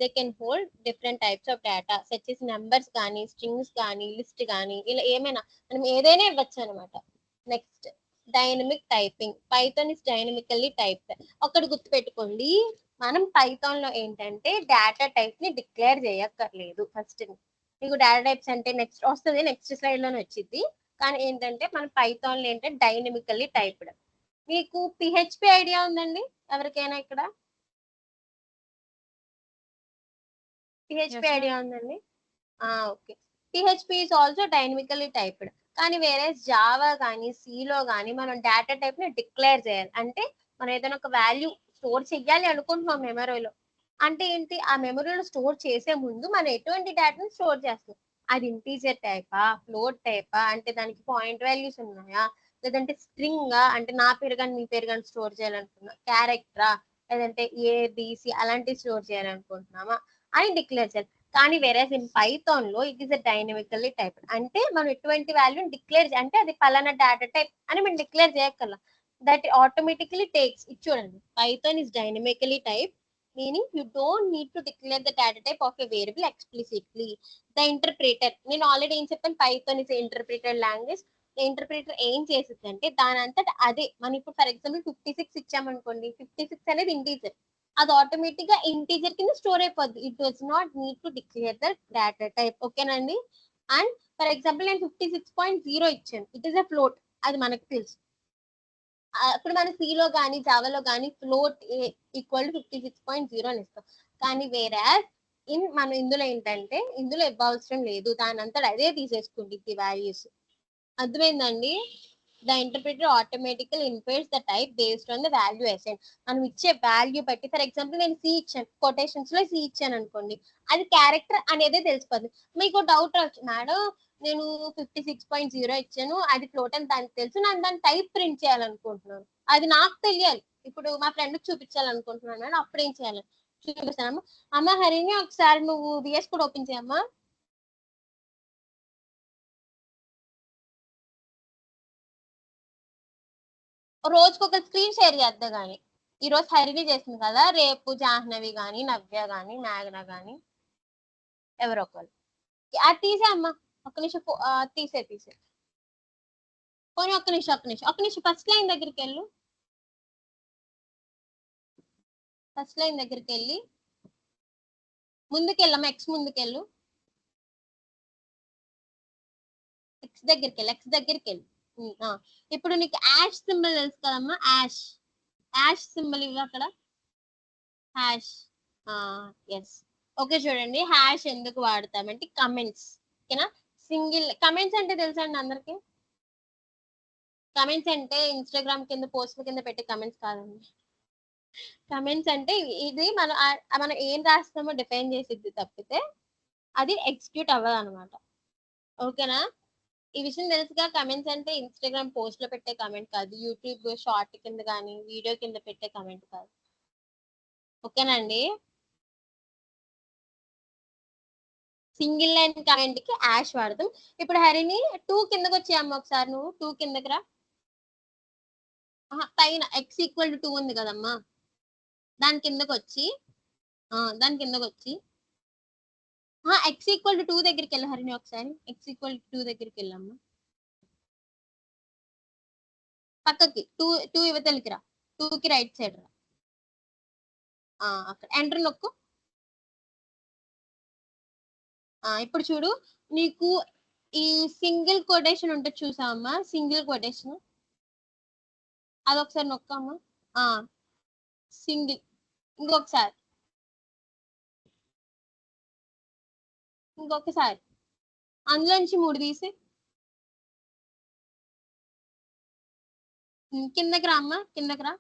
They can hold different types of data such as numbers కానీ, స్ట్రింగ్స్ కానీ, లిస్ట్ కానీ, ఇలా ఏమైనా మనం ఏదైనా ఇవ్వచ్చు అనమాట. Next dynamic typing. Python is dynamically typed. ఒకటి గుర్తుపెట్టుకోండి, మనం పైథాన్ లో ఏంటంటే డేటా టైప్ ని డిక్లేర్ చేయక్కర్లేదు. ఫస్ట్ మీకు డేటా టైప్స్ అంటే నెక్స్ట్ వస్తుంది, నెక్స్ట్ స్లైడ్ లోనే వచ్చింది. కానీ ఏంటంటే మన పైథాన్ లో ఏంటంటే డైనమికల్లీ టైప్డ్. మీకు పిహెచ్పి ఐడియా ఉందండి ఎవరికైనా? ఇక్కడ పిహెచ్పి Yes, ఐడియా ma'am. ఉందండి? Okay. PHP is also dynamically typed. కానీ వేరే జావా కానీ సిలో కానీ మనం డేటా టైప్ ని డిక్లేర్ చేయాలి. అంటే మనం ఏదైనా ఒక వాల్యూ స్టోర్ చెయ్యాలి అనుకుంటున్నాం మెమరీలో, అంటే ఏంటి, ఆ మెమరీలో స్టోర్ చేసే ముందు మనం ఎటువంటి డేటాని స్టోర్ చేస్తాం, అది ఇంటీజర్ టైపా, ఫ్లోట్ టైపా, అంటే దానికి పాయింట్ వాల్యూస్ ఉన్నాయా, లేదంటే స్ట్రింగ్ అంటే నా పేరు కానీ మీ పేరు కానీ స్టోర్ చేయాలనుకున్నా, క్యారెక్టరా, లేదంటే ఏబిసి అలాంటివి స్టోర్ చేయాలనుకుంటున్నామా అని డిక్లేర్ చేయాలి. కానీ వేరే ఇన్ పైథాన్ లో it is a dynamically type. అంటే మనం ఎటువంటి వాల్యూని డిక్లేర్ అంటే అది పలానా డేటా టైప్ అని మనం declare చేయక్కర్లా. that automatically takes it. చూడండి, Python is dynamically typed, meaning you don't need to declare the data type of a variable explicitly. The interpreter, నేను ఆల్రెడీ ఏం చెప్పాను, Python is a interpreted language. Interpreter ఏం చేస్తుంది అంటే దాని అంతటా అదే, మనం ఇప్పుడు ఫర్ ఎగ్జాంపుల్ 56 ఇచ్చామనుకోండి, 56 అనేది ఇంటీజర్, అది ఆటోమేటిక్ గా ఇంటీజర్ కింద స్టోర్ అయిపోద్ది. It does not need to declare the data type. ఓకేనండి. అండ్ ఫర్ ఎగ్జాంపుల్ నేను 56.0 ఇచ్చాను, ఇట్ ఈస్ ఎ ఫ్లోట్, అది మనకు తెలుసు. ఇప్పుడు మన సిలో కానీ జావాలో కానీ ఫ్లోట్ ఈక్వల్ టు 56.0 అని ఇస్తాం. కానీ వేరే మనం ఇందులో ఏంటంటే ఇందులో ఇవ్వాల్సిన లేదు, దాని అంతటా అదే తీసేసుకుంటుంది వాల్యూస్. అర్థమైందండి? The interpreter automatically infers the type based on the value assign. మనం ఇచ్చే వాల్యూ బట్టి, ఫర్ ఎగ్జాంపుల్ నేను సి ఇచ్చాను, కొటేషన్స్ లో సి ఇచ్చాను అనుకోండి, అది క్యారెక్టర్ అనేది తెలిసిపోతుంది. మీకు డౌట్ రావచ్చు, మేడం నేను 56.0 ఇచ్చాను, అది ఫ్లోట్ అని దానికి తెలుసు, నేను దాని టైప్ ప్రింట్ చేయాలనుకుంటున్నాను, అది నాకు తెలియాలి. ఇప్పుడు మా ఫ్రెండ్కి చూపించాలనుకుంటున్నాను మేడం, అప్పుడు ఏం చేయాలి చూపిస్తానమ్మా. అమ్మ హరిణి, ఒకసారి నువ్వు విఎస్ కూడా ఓపెన్ చేయమ్మా. రోజుకి ఒక స్క్రీన్ షేర్ చేద్దాం. కానీ ఈ రోజు హరిణి చేస్తుంది కదా, రేపు జాహ్నవి గాని, నవ్య గాని, మేఘన గాని, ఎవరో ఒకరు. అది తీసే అమ్మా, ఒక్క నిమిషం తీసే పోనీ, ఒక్క నిమిషం ఫస్ట్ లైన్ దగ్గరికి వెళ్ళు. ఫస్ట్ లైన్ దగ్గరికి వెళ్ళి ముందుకెళ్ళమ్మా, ఎక్స్ ముందుకెళ్ళు, ఎక్స్ దగ్గరికి వెళ్ళి. ఇప్పుడు నీకు యాష్ సింబల్ తెలుసు కదమ్మా, యాష్ సింబల్ ఇవి అక్కడ, హ్యాష్. Yes, okay. చూడండి, హ్యాష్ ఎందుకు వాడతామంటే కమెంట్స్. ఓకేనా? సింగిల్ కమెంట్స్ అంటే తెలుసా అండి అందరికి? కమెంట్స్ అంటే ఇన్స్టాగ్రామ్ కింద పోస్ట్ కింద పెట్టే కమెంట్స్ కాదండి. కమెంట్స్ అంటే ఇది మనం ఏం రాస్తామో డిఫైన్ చేసిద్ది తప్పితే అది ఎగ్జిక్యూట్ అవ్వదు అనమాట. ఓకేనా? ఈ విషయం తెలుసుగా, కమెంట్స్ అంటే ఇన్స్టాగ్రామ్ పోస్ట్ లో పెట్టే కమెంట్ కాదు, యూట్యూబ్ షార్ట్ కింద కానీ వీడియో కింద పెట్టే కమెంట్ కాదు. ఓకేనండి? సింగిల్ లైన్ కమెంట్ కి యాష్ వాడతాం. ఇప్పుడు హరిని 2 కిందకి వచ్చాయమ్మ, ఒకసారి నువ్వు 2 కిందకి రా. పైన ఎక్స్ ఈక్వల్ టు 2 ఉంది కదమ్మా, దాని కిందకి వచ్చి ఎక్స్ ఈక్వల్ టు 2 దగ్గరికి వెళ్ళి హరిని, ఒకసారి ఎక్స్ ఈక్వల్ టు 2 దగ్గరికి వెళ్ళమ్మా. పక్కకి 2 యువతలకి రా, 2కి రైట్ సైడ్ రా. అక్కడ ఎంటర్ నొక్కు. ఇప్పుడు చూడు, నీకు ఈ సింగిల్ కొటేషన్ ఉంటుంది చూసావమ్మా, సింగిల్ కొటేషన్, అదొకసారి నొక్కమ్మా. సింగిల్, ఇంకొకసారి అందులో నుంచి 3 తీసి కిందకి రా అమ్మా, కిందకి రా,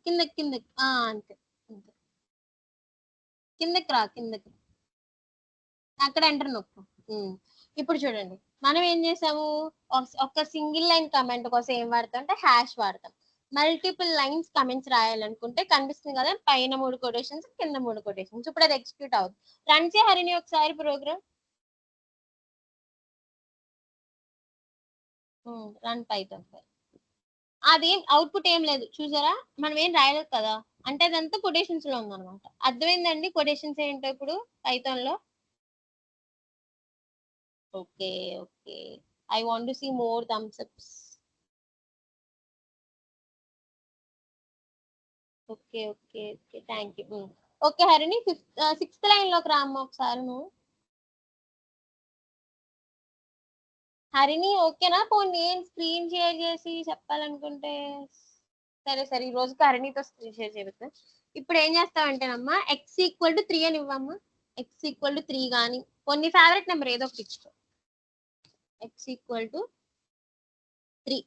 కిందకి అంతే, కిందకి రా, అక్కడ ఎంటర్ నొక్కు. ఇప్పుడు చూడండి, మనం ఏం చేసాము, ఒక సింగిల్ లైన్ కమెంట్ కోసం ఏం వాడతాం అంటే హ్యాష్ వాడతాం. మల్టిపుల్ లైన్స్ కమెంట్స్ రాయాలనుకుంటే కనిపిస్తుంది కదా, పైన 3 కొటేషన్స్, కింద 3 కొటేషన్స్. ఇప్పుడు అది ఎగ్జిక్యూట్ అవుతుంది. రన్ చే హరిని ఒకసారి ప్రోగ్రామ్, రన్ పైథాన్. అదేం అవుట్పుట్ ఏం లేదు చూసారా, మనం ఏం రాయలేదు కదా, అంటే అదంతా కొటేషన్స్ లో ఉందన్నమాట. అర్థమైందండి కొటేషన్స్ ఏంటో ఇప్పుడు పైథాన్ లో? Okay, I want to see more thumbs ups. Okay, thank you. Okay Harini, 6th line లోకి రామ్మ ఒకసారి నువ్వు. హరిని ఓకేనా? పోనీ నేను స్క్రీన్ షేర్ చేసి చెప్పాలనుకుంటే సరే, ఈ రోజుకి హరినితో స్క్రీన్ షేర్ చేపిస్తా. ఇప్పుడు ఏం చేస్తావంటేనమ్మా, ఎక్స్ ఈక్వల్ టు 3 అని ఇవ్వమ్మా. ఎక్స్ ఈక్వల్ టు 3 కానీ కొన్ని ఫేవరెట్ నెంబర్ ఏదో ఒకటి ఇచ్చు. X equal to 3.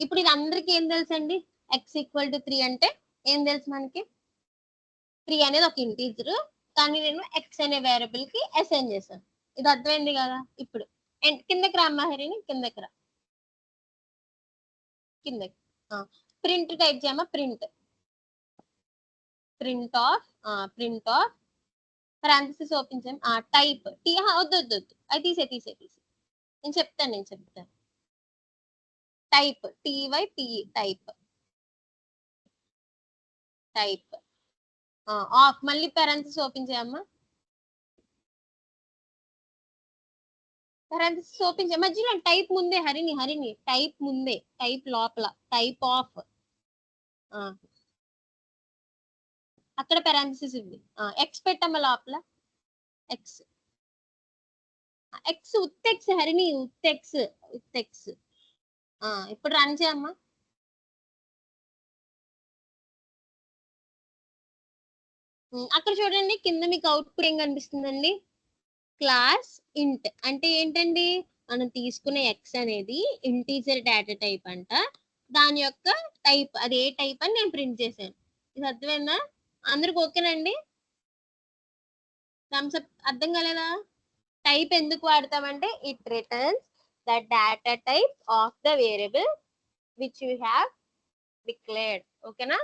ఇప్పుడు ఇది అందరికి ఏం తెలుసండి, ఎక్స్ ఈక్వల్ టు 3 అంటే ఏం తెలుసు మనకి, 3 అనేది ఒక ఇంటీజర్, కానీ నేను ఎక్స్ అనే వేరియబుల్ కి అసైన్ చేశాను. ఇది అర్థమైంది కదా? ఇప్పుడు కిందకి రా అమ్మా హరిని, కిందకి రా, ప్రింట్ టైప్ చేయమ్మా. ప్రింట్ ఆఫ్ పారాంథసిస్ ఓపెన్ చేయం. టైప్ వద్దు అది తీసే నేను చెప్తాను. Type TYPE type. Type of, మళ్ళీ parenthesis ఓపెన్ చేయమ్మా, parenthesis ఓపెన్ చేయ, మధ్యలో టైప్ ముందే హరిణి టైప్ ముందే, టైప్ లోపల టైప్ ఆఫ్, అక్కడ parenthesis ఉంది, ఎక్స్ పెట్టమ్మ లోపల, ఎక్స్ ఎక్స్ ఉత్తెక్స్ హరిణి ఉత్తెక్స్. ఇప్పుడు రన్ చేయమ్మా. అక్కడ చూడండి కింద మీకు అవుట్పుట్ ఏం కనిపిస్తుందండి, క్లాస్ ఇంట్ అంటే ఏంటండి, మనం తీసుకునే ఎక్స్ అనేది ఇంటీజర్ డేటా టైప్ అంట, దాని యొక్క టైప్ అది ఏ టైప్ అని నేను ప్రింట్ చేశాను. ఇది అర్థమైందా అందరికి? ఓకేనండి, థమ్స్ అప్. అర్థం కాలేదా? టైప్ ఎందుకు వాడతామంటే it returns the data type of the variable which you have declared. ఓకేనా?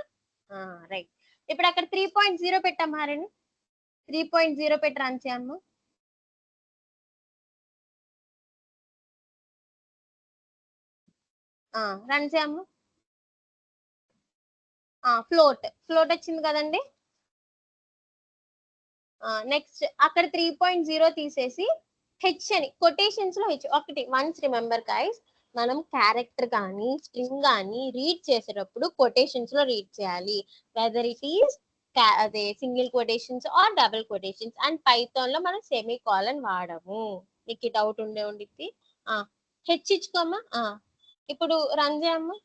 రైట్. ఇప్పుడు అక్కడ 3.0 పెట్టాము హారండి, 3.0 పెట్టి రన్ చేయమ్మా. రన్ చేయమ్మా. ఫ్లోట్ వచ్చింది కదండి. నెక్స్ట్ అక్కడ 3.0 తీసేసి హెచ్ అని కొటేషన్స్ లో హెచ్ ఒకటి. వన్స్ రిమెంబర్ గైస్, మనం క్యారెక్టర్ కానీ స్ట్రింగ్ కానీ రీడ్ చేసేటప్పుడు కొటేషన్స్ లో రీడ్ చేయాలి, వెదర్ ఇట్ ఈస్ అదే single quotations or double quotations. And Python లో మనం సెమీ కాలన్ వాడము. మీకు డౌట్ ఉండిద్ది. హెచ్ ఇచ్చుకోమ్మా. ఇప్పుడు రన్ చేయమ్మా.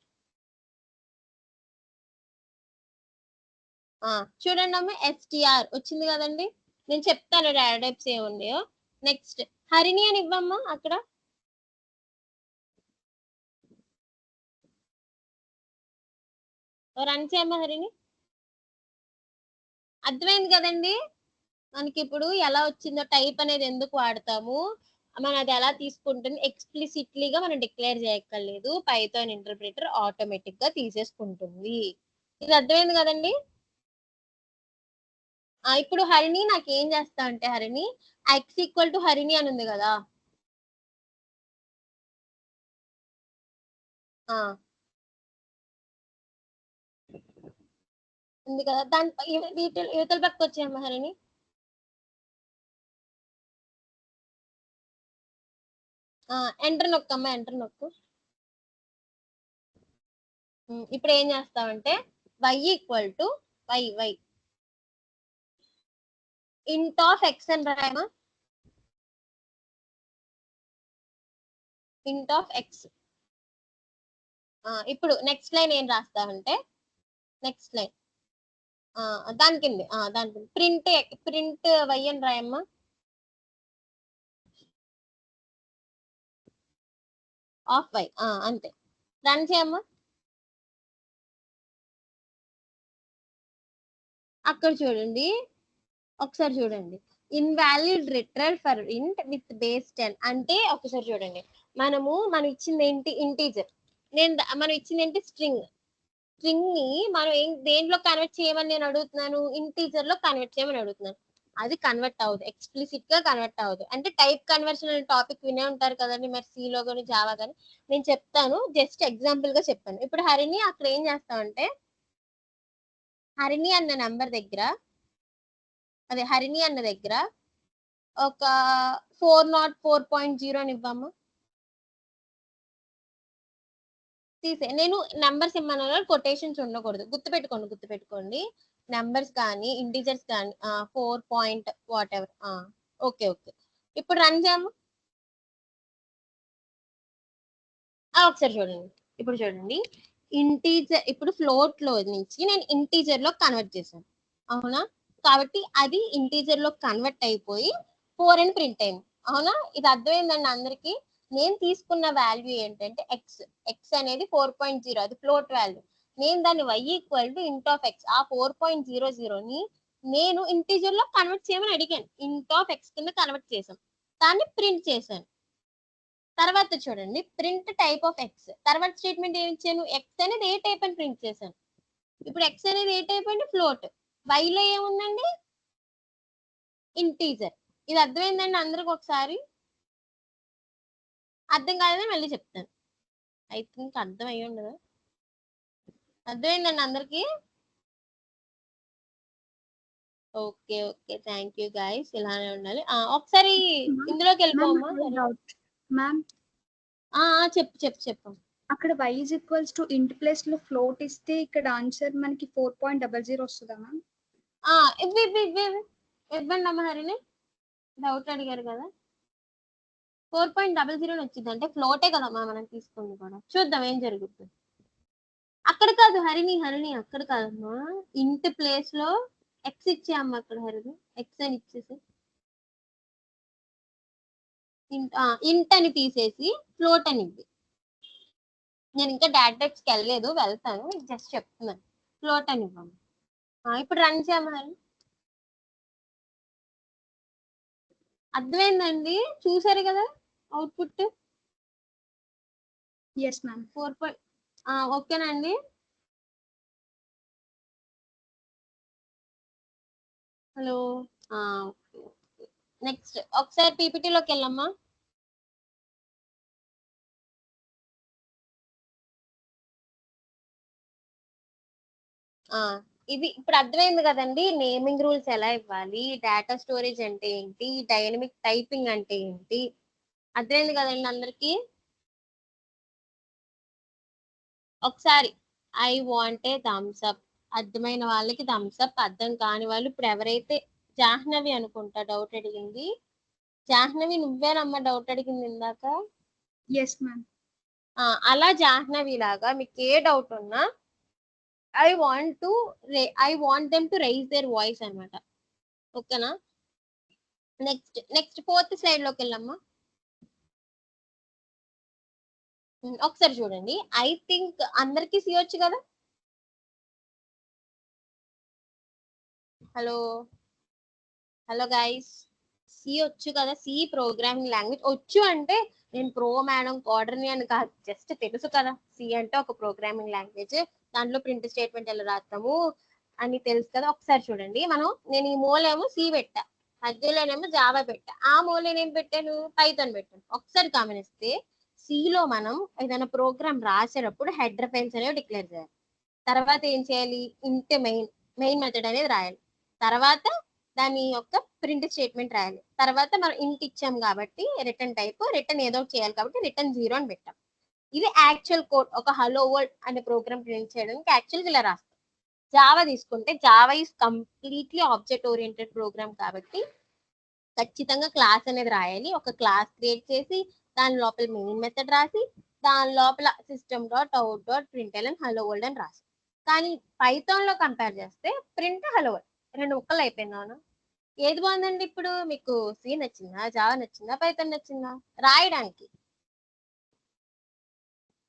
చూడండి అమ్మ, ఎస్టిఆర్ వచ్చింది కదండి. నేను చెప్తాను డేటా టైప్స్ ఏమున్నాయో. నెక్స్ట్ హరిణి అని ఇవ్వమ్మా. అక్కడ రన్ చేయమ్మా హరిణి. అర్థమైంది కదండి మనకి ఇప్పుడు ఎలా వచ్చిందో, టైప్ అనేది ఎందుకు వాడతాము, మనం అది ఎలా తీసుకుంటుంది ఎక్స్ప్లిసిట్లీగా మనం డిక్లేర్ చేయక్కర్లేదు, పైథాన్ ఇంటర్ప్రిటర్ ఆటోమేటిక్ గా తీసేసుకుంటుంది. ఇది అర్థమైంది కదండి. ఇప్పుడు హరిణి నాకు ఏం చేస్తా అంటే, Harini x equal to Harini అని ఉంది కదా, ఉంది కదా, దాని యువతల పక్క వచ్చాయమ్మా హరిణి. ఎంటర్ నొక్కమ్మా, ఎంటర్ నొక్కు. ఇప్పుడు ఏం చేస్తామంటే y equal to y int of x అని రాయమా, ఇంట్ ఆఫ్ ఎక్స్. ఇప్పుడు నెక్స్ట్ లైన్ ఏం రాస్తామంటే, నెక్స్ట్ లైన్ దాని కింద ప్రింట్ వై అని రాయమ్మా. ఆఫ్ వై, అంతే. రన్ చేయమ్మా. అక్కడ చూడండి, ఒకసారి చూడండి, invalid literal for int with base 10 అంటే, ఒకసారి చూడండి, మనం ఇచ్చింది ఏంటి, ఇంటీజర్. మనం ఇచ్చింది ఏంటి, స్ట్రింగ్ ని మనం దేంట్లో కన్వర్ట్ చేయమని నేను అడుగుతున్నాను, ఇంటీజర్ లో కన్వర్ట్ చేయమని అడుగుతున్నాను. అది కన్వర్ట్ అవ్వదు, ఎక్స్ప్లిసిట్ గా కన్వర్ట్ అవ్వదు. అంటే టైప్ కన్వర్షన్ అనే టాపిక్ వినే ఉంటారు కదండి మరి, సిలో కానీ జావా కానీ. నేను చెప్తాను, జస్ట్ ఎగ్జాంపుల్ గా చెప్పాను. ఇప్పుడు హరిణి అక్కడ ఏం చేస్తామంటే, హరిణి అన్న నెంబర్ దగ్గర, అదే హరిణి అన్న దగ్గర ఒక 404.0 అని ఇవ్వమ్మా. నేను నెంబర్స్ ఇమ్మన్నా, కొటేషన్స్ ఉండకూడదు. గుర్తుపెట్టుకోండి నెంబర్స్ కానీ ఇంటీజర్స్ కానీ 4 పాయింట్ వాట్ ఎవర్. ఓకే. ఇప్పుడు రన్ చేయము. ఒకసారి చూడండి, ఇప్పుడు చూడండి, ఇంటీజర్ ఇప్పుడు ఫ్లోట్ లో నుంచి నేను ఇంటీజర్ లో కన్వర్ట్ చేశాను, అవునా? కాబట్టి అది ఇంటీజర్ లో కన్వర్ట్ అయిపోయి 4 అని ప్రింట్ అయింది, అవునా? ఇది అర్థమైందండి అందరికి. నేను తీసుకున్న వాల్యూ ఏంటంటే ఎక్స్ అనేది 4.0, అది ఫ్లోట్ వాల్యూ. నేను దాన్ని y ఈక్వల్ టు ఇంట్ ఆఫ్ ఎక్స్, ఆ 4.00 ని నేను ఇంటీజర్ లో కన్వర్ట్ చేయమని అడిగాను, ఇంట్ ఆఫ్ ఎక్స్ కింద కన్వర్ట్ చేశాను, దాన్ని ప్రింట్ చేశాను. తర్వాత చూడండి, ప్రింట్ టైప్ ఆఫ్ ఎక్స్. తర్వాత స్టేట్మెంట్ ఏమి ఇచ్చాను, ఎక్స్ అనేది ఏ టైప్ అని ప్రింట్ చేశాను. ఇప్పుడు ఎక్స్ అనేది ఏ టైప్ అంటే ఫ్లోట్, y లో ఏముందండి, ఇంటీజర్. ఇది అర్థమైందండి అందరికి? ఒకసారి అర్థం కాలేదని మళ్ళీ చెప్తాను. ఐ థింక్ అర్థం అయ్యి ఉండదు. అర్థమైందండి అందరికి? Okay okay thank you guys, ఇలానే ఉండాలి. ఒకసారి ఇందులోకి వెళ్ళిపోమ్మా. డౌట్ మ్యామ్, చెప్పు చెప్పు చెప్పు. అక్కడ y is equals to int place లో ఫ్లోట్ ఇస్తే ఇక్కడ ఆన్సర్ మనకి 4.00 వస్తుందా మ్యామ్? ఇవ్వండి అమ్మ హరిని, డౌట్ అడిగారు కదా. 4.00 వచ్చింది అంటే ఫ్లోటే కదమ్మా మనం తీసుకుంది కూడా. చూద్దాం ఏం జరుగుతుంది. అక్కడ కాదు హరిని, అక్కడ కాదమ్మా, ఇంట్ ప్లేస్ లో ఎక్స్ ఇచ్చేయమ్మా అక్కడ హరిని, ఎక్స్ అని ఇచ్చేసి ఇంట్ అని తీసేసి ఫ్లోట్ అని ఇవ్వి. నేను ఇంకా డేటా టైప్స్కి వెళ్ళలేదు, వెళ్తాను, జస్ట్ చెప్తున్నాను. ఫ్లోట్ అని ఇవ్వము. ఇప్పుడు రన్ చేయమ్మా హరిని. అర్థమైందండి, చూసారు కదా అవుట్పుట్. Yes ma'am. 4. ఓకేనండి. హలో. Okay okay. నెక్స్ట్ ఒకసారి పీపీటీలోకి వెళ్ళమ్మా. ఇది ఇప్పుడు అర్థమైంది కదండి, నేమింగ్ రూల్స్ ఎలా ఇవ్వాలి, డేటా స్టోరేజ్ అంటే ఏంటి, డైనమిక్ టైపింగ్ అంటే ఏంటి, అర్థమైంది కదండి అందరికి. ఒకసారి I want a thumbs up, అర్థమైన వాళ్ళకి థమ్స్ అప్, అర్థం కాని వాళ్ళు ఇప్పుడు ఎవరైతే జాహ్నవి అనుకుంటా డౌట్ అడిగింది, జాహ్నవి నువ్వేనమ్మా డౌట్ అడిగింది ఇందాక. Yes ma'am. అలా జాహ్నవి లాగా మీకు ఏ డౌట్ ఉన్నా I want them to raise their voice అనమాట. ఓకేనా. నెక్స్ట్ 4th స్లైడ్ లోకి వెళ్ళమ్మా. ఒకసారి చూడండి. ఐ థింక్ అందరికి సి వచ్చు కదా. హలో గైస్, సి వచ్చు కదా. C programming language. వచ్చు అంటే నేను ప్రో మేడం కోడర్ని అని కాదు, జస్ట్ తెలుసు కదా. సి అంటే ఒక ప్రోగ్రామింగ్ లాంగ్వేజ్, దాంట్లో ప్రింట్ స్టేట్మెంట్ ఎలా రాస్తాము అని తెలుసు కదా. ఒకసారి చూడండి, నేను ఈ మూలేమో సి పెట్టా, మధ్యలోనేమో జావా పెట్టా, ఆ మూలేనేం పెట్టాను, పైథాన్ పెట్టాను. ఒకసారి గమనిస్తే సిలో మనం ఏదైనా ప్రోగ్రామ్ రాసేటప్పుడు హెడర్ ఫైల్స్ అనేవి డిక్లేర్ చేయాలి. తర్వాత ఏం చేయాలి, ఇంట్ మెయిన్ మెథడ్ అనేది రాయాలి. తర్వాత దాని యొక్క ప్రింట్ స్టేట్మెంట్ రాయాలి. తర్వాత మనం ఇంట్ ఇచ్చాం కాబట్టి రిటర్న్ టైప్, రిటర్న్ ఏదో చేయాలి కాబట్టి రిటర్న్ 0 అని పెట్టాం. ఇది యాక్చువల్ కోడ్. ఒక హలో వరల్డ్ అనే ప్రోగ్రామ్ ప్రింట్ చేయడానికి యాక్చువల్గా ఇలా రాస్తాం. జావా తీసుకుంటే Java is completely object oriented program కాబట్టి ఖచ్చితంగా క్లాస్ అనేది రాయాలి. ఒక క్లాస్ క్రియేట్ చేసి దాని లోపల మెయిన్ మెథడ్ రాసి దాని లోపల system.out.println హలో వరల్డ్ అని రాసి. కానీ పైథాన్ లో కంపేర్ చేస్తే ప్రింట్ హలో వరల్డ్ 2 ముక్కలు అయిపోయిందా. ఏది బాగుందండి ఇప్పుడు మీకు? సి నచ్చిందా, జావా నచ్చిందా, పైథాన్ నచ్చిందా రాయడానికి?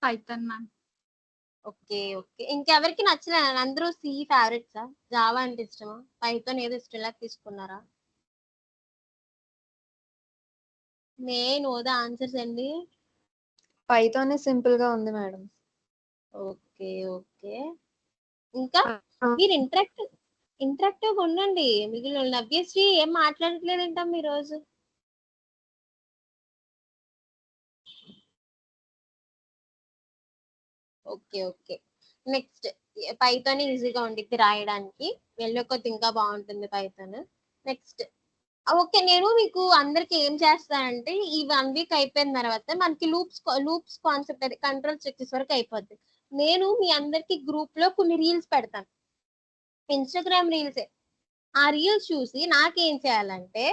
Python ma'am. Okay okay. ఇంకెవరికి నచ్చలే? అందరూ సి ఫేవరెట్సా, జావా అంటే ఇష్టమా, పైథాన్ ఏదో ఇష్టం లేక తీసుకున్నారా? నో ద ఆన్సర్స్ అండి. పైథానే సింపుల్ గా ఉంది మేడం. Okay okay. ఇంకా మీరు ఇంటరాక్టివ్ ఉండండి. మిగిలిన నవ్యశ్రీ ఏం మాట్లాడట్లేదంటాం ఈ రోజు. Okay okay. నెక్స్ట్ పైథాన్ ఈజీగా ఉండిద్ది రాయడానికి, వెళ్ళే కొద్ది ఇంకా బాగుంటుంది పైథాన్. నెక్స్ట్ ఓకే, నేను మీకు అందరికి ఏం చేస్తానంటే ఈ 1 వీక్ అయిపోయిన తర్వాత మనకి లూప్స్ కాన్సెప్ట్ అది కంట్రోల్ చెక్స్ వరకు అయిపోద్ది. నేను మీ అందరికి గ్రూప్ లో కొన్ని రీల్స్ పెడతాను, ఇన్స్టాగ్రామ్ రీల్సే. ఆ రీల్స్ చూసి నాకేం చేయాలంటే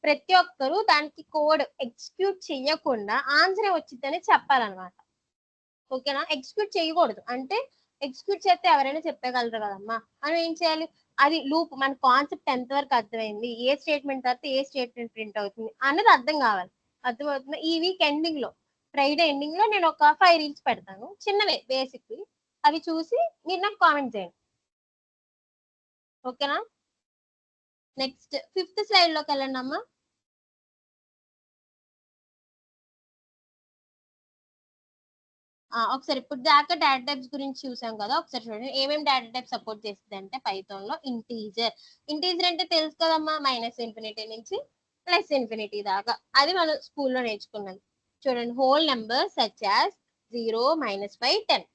ప్రతి ఒక్కరు దానికి కోడ్ ఎగ్జిక్యూట్ చెయ్యకుండా ఆన్సర్ వచ్చిందని చెప్పాలన్నమాట. ఓకేనా. ఎగ్జిక్యూట్ చేయకూడదు అంటే ఎగ్జిక్యూట్ చేస్తే ఎవరైనా చెప్పగలరు కదమ్మా. మనం ఏం చేయాలి, అది లూప్ మన కాన్సెప్ట్ ఎంతవరకు అర్థమైంది, ఏ స్టేట్మెంట్ తర్వాత ఏ స్టేట్మెంట్ ప్రింట్ అవుతుంది అన్నది అర్థం కావాలి. అర్థమవుతుంది. ఈ వీక్ ఎండింగ్ లో, ఫ్రైడే ఎండింగ్ లో నేను ఒక 5 రీల్స్ పెడతాను, చిన్నవే బేసిక్. అవి చూసి మీరు నాకు కామెంట్ చేయండి. ఓకేనా. నెక్స్ట్ 5th స్లైడ్ లోకి వెళ్ళండి అమ్మా. ఒకసారి ఇప్పుడు దాకా డేటా టైప్స్ గురించి చూసాం కదా. ఒకసారి చూడండి ఏమేమి డేటా టైప్ సపోర్ట్ చేస్తుంది అంటే పైథాన్ లో ఇంటీజర్ అంటే తెలుసు కదమ్మా, -∞ నుంచి +∞ దాకా. అది మనం స్కూల్లో నేర్చుకున్నాం. చూడండి whole number such as 0, -5, 10.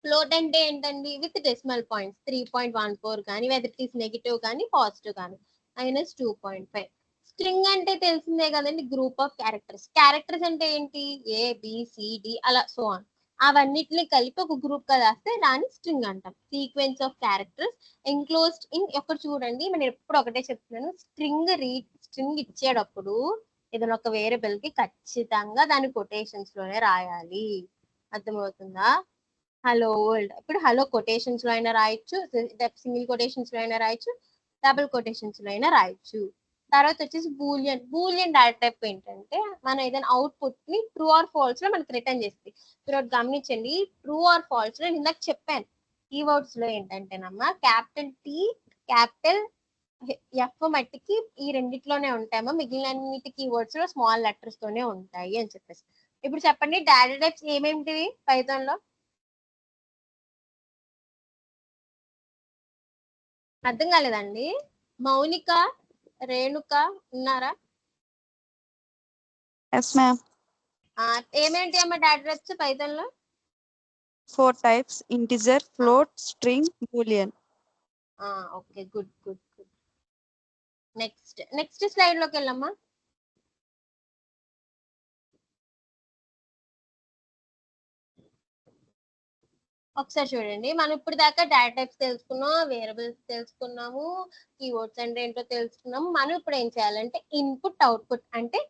Float అంటే ఏంటండి విత్ డెసిమల్ పాయింట్స్ 3.14 కానీ వెదర్ ఇట్ ఈస్ నెగిటివ్ కానీ పాజిటివ్ కానీ -2.5. స్ట్రింగ్ అంటే తెలిసిందే కదండి, గ్రూప్ ఆఫ్ క్యారెక్టర్స్. క్యారెక్టర్స్ అంటే ఏంటి, ABCD అలా సో ఆన్, అవన్నిటిని కలిపి ఒక గ్రూప్ గా రాస్తే దాన్ని స్ట్రింగ్ అంటాం. Sequence of characters enclosed in, ఇక్కడ చూడండి నేను ఎప్పుడు ఒకటే చెప్తున్నాను, స్ట్రింగ్ ఇచ్చేటప్పుడు ఏదైనా ఒక వేరియబుల్ కి ఖచ్చితంగా దాని కొటేషన్స్ లోనే రాయాలి. అర్థమవుతుందా? హలో వరల్డ్, ఇప్పుడు హలో కొటేషన్స్ లో అయినా రాయొచ్చు, సింగిల్ కొటేషన్స్ లో అయినా రాయొచ్చు, డబుల్ కొటేషన్స్ లో అయినా రాయొచ్చు. తర్వాత వచ్చేసి బూలియన్ డేటా టైప్ ఏంటంటే మనం ఏదైనా అవుట్పుట్ ని ట్రూ ఆర్ ఫాల్స్ లో మనకి రిటర్న్ చేస్తుంది. మీరు ఒకటి గమనించండి, ట్రూ ఆర్ ఫాల్స్ లో నేను ఇందాక చెప్పాను కీవర్డ్స్ లో ఏంటంటేనమ్మా క్యాపిటల్ T క్యాపిటల్ F మట్టికి ఈ రెండిట్లోనే ఉంటాయమ్మా, మిగిలిన అన్నిటి కీవర్డ్స్ లో స్మాల్ లెటర్స్ తోనే ఉంటాయి అని చెప్పేసి. ఇప్పుడు చెప్పండి డేటా టైప్స్ ఏమేమిటివి పైథాన్ లో? అర్థం కాలేదండి? మౌనిక, రేణుక ఉన్నారా? Yes ma'am. ఏమేంటి అమ్మా డేటా టైప్స్ పైథాన్ లో? 4 types: integer, float, string, boolean. Okay, good good good. Next slide లోకి వెళ్ళమ్మా. ఒకసారి చూడండి, మనం ఇప్పుడు దాకా డేటా టైప్స్ తెలుసుకున్నాం, వేరియబుల్స్ తెలుసుకున్నాము, కీవర్డ్స్ అంటే ఏంటో తెలుసుకున్నాము. మనం ఇప్పుడు ఏం చేయాలంటే ఇన్పుట్ అవుట్పుట్, అంటే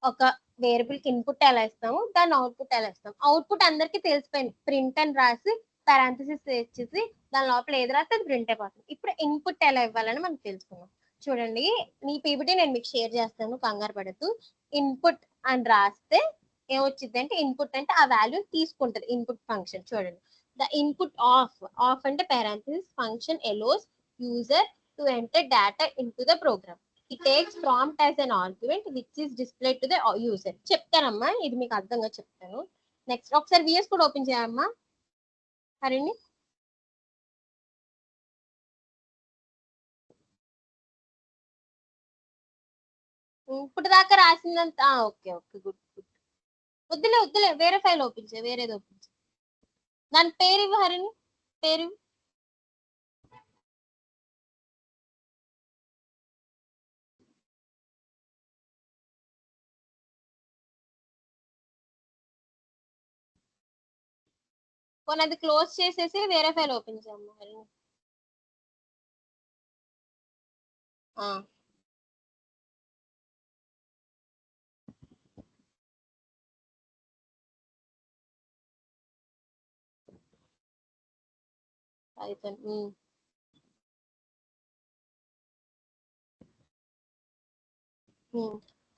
ఒక వేరియబుల్ కి ఇన్పుట్ ఎలా ఇస్తాము, దాని అవుట్పుట్ ఎలా ఇస్తాం. అవుట్పుట్ అందరికి తెలిసిపోయింది, ప్రింట్ అని రాసి పారాంథసిస్ చేసి దాని లోపల ఏది రాస్తే అది ప్రింట్ అయిపోతుంది. ఇప్పుడు ఇన్పుట్ ఎలా ఇవ్వాలని మనం తెలుసుకున్నాం. చూడండి, మీ పీపీటీ నేను మీకు షేర్ చేస్తాను, కంగారు పడుతూ. ఇన్పుట్ అని రాస్తే ఏమొచ్చింది అంటే, ఇన్పుట్ అంటే ఆ వాల్యూ తీసుకుంటది ఇన్పుట్ ఫంక్షన్. చూడండి, the input of అంటే parenthesis function allows user to enter data into the program. It takes prompt as an argument which is displayed to the user. చెప్తానమ్మా, ఇది మీకు అర్థంగా చెప్తాను. నెక్స్ట్ ఒకసారి VS కూడా ఓపెన్ చేయమ్మా హరిణి. ఇప్పుడు దాకా రాసిందంతా ఓకే ఓకే, గుడ్ గుడ్. వద్దులే వేరే ఫైల్ ఓపెన్ చేయ, వేరేది ఓపెన్ చేయ. దాని పేరు ఇవ్వ హరిణి, పేరు. పోనీ అది క్లోజ్ చేసేసి వేరే ఫైల్ ఓపెన్ చేయమ్మా హరిణి. అయితే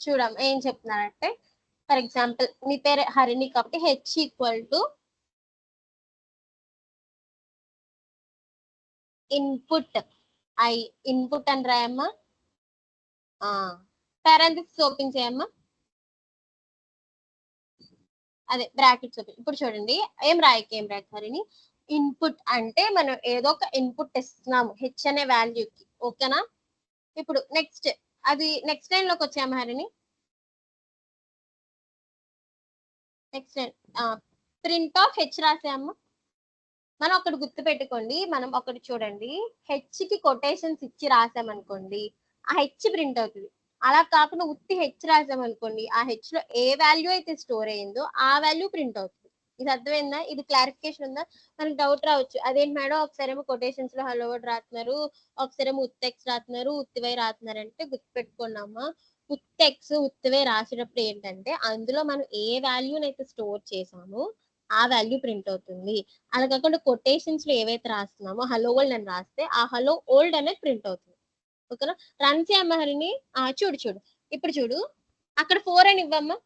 చూడమ్మ ఏం చెప్తున్నానంటే, ఫర్ ఎగ్జాంపుల్ మీ పేరు హరిణి కాబట్టి H = ఇన్పుట్ ఇన్పుట్ అని రాయమ్మా. పారాంథసిస్ ఓపెన్ చేయమ్మా, అదే బ్రాకెట్స్ ఓపెన్. ఇప్పుడు చూడండి, ఏం రాయక హరిణి, ఇన్పుట్ అంటే మనం ఏదో ఒక ఇన్పుట్ ఇస్తున్నాము H అనే వాల్యూకి, ఓకేనా? ఇప్పుడు నెక్స్ట్ లైన్ లోకి వచ్చాము Harini. Next line print of H రాసామ్మా. మనం ఒకటి గుర్తు పెట్టుకోండి, మనం ఒకటి చూడండి, H కి కొటేషన్స్ ఇచ్చి రాసామనుకోండి ఆ H ప్రింట్ అవుతుంది. అలా కాకుండా ఉత్తి H రాసామనుకోండి, ఆ H లో ఏ వాల్యూ అయితే స్టోర్ అయ్యిందో ఆ వాల్యూ ప్రింట్ అవుతుంది. ఇది అర్థమైందా? ఇది క్లారిఫికేషన్ ఉందా? మనకి డౌట్ రావచ్చు, అదేంటి మేడం ఒకసారేమో కొటేషన్స్ లో హలో వర్డ్ రాస్తున్నారు, ఒకసారేమో ఉత్తెక్స్ రాస్తున్నారు, ఉత్తివై రాస్తున్నారు అంటే గుర్తు పెట్టుకున్నామా, ఉత్తెక్స్ ఉత్తివై రాసేటప్పుడు ఏంటంటే అందులో మనం ఏ వాల్యూని అయితే స్టోర్ చేసామో ఆ వాల్యూ ప్రింట్ అవుతుంది. అలా కాకుండా కొటేషన్స్ లో ఏవైతే రాస్తున్నామో హలో వరల్డ్ అని రాస్తే ఆ హలో ఓల్డ్ అనేది ప్రింట్ అవుతుంది. ఓకేనా? రన్ చేయమ్మా హరిని. చూడు ఇప్పుడు చూడు, అక్కడ 4 అని ఇవ్వమ్మా.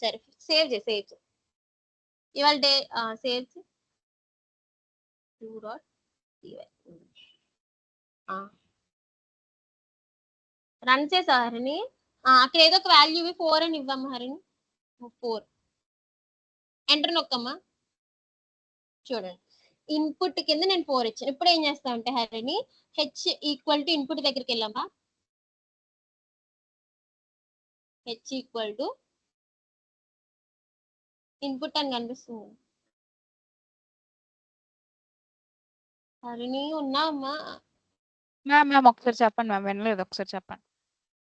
సరే, సేవ్ చేయి. ఇవాళ డే సేవ్ చేయి. రన్ చేసా హరిని. అక్కడ ఏదో ఒక వాల్యూ 4 అని ఇవ్వమ్మా హరిని. 4 ఎంటర్ నొక్కమ్మా. చూడండి, ఇన్పుట్ కింద నేను 4 ఇచ్చాను. ఇప్పుడు ఏం చేస్తా అంటే హరిని, H = ఇన్పుట్ దగ్గరికి వెళ్ళమ్మా. H = ఇన్పుట్ అని కనిపిస్తుంది. హరిణి ఉన్నా అమ్మా? మ్యామ్ ఒకసారి చెప్పండి మ్యామ్, వినలేదు, ఒకసారి చెప్పండి.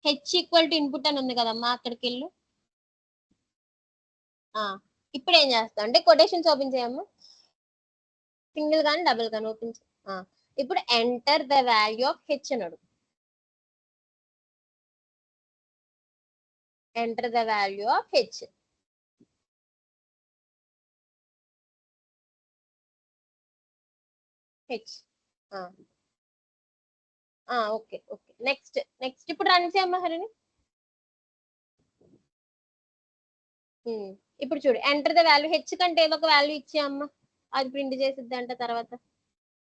హెచ్ ఈక్వల్ టు ఇన్పుట్ అని ఉంది కదమ్మా, అక్కడికి వెళ్ళు. ఇప్పుడు ఏం చేస్తా అంటే కొటేషన్స్ ఓపెన్ చేయమ్మా, సింగిల్ కానీ డబుల్ కానీ ఓపెన్ చేయి. ఇప్పుడు enter the value of H అన్నాడు. Enter the value of H. H okay okay. Next next ఇప్పుడు రన్ చేయమ్మా హరిణి. ఇప్పుడు చూడు, ఎంటర్ ద వాల్యూ, హెచ్ కంటే ఏదో ఒక వాల్యూ ఇచ్చేయమ్మా, అది ప్రింట్ చేసిద్ది అంట తర్వాత.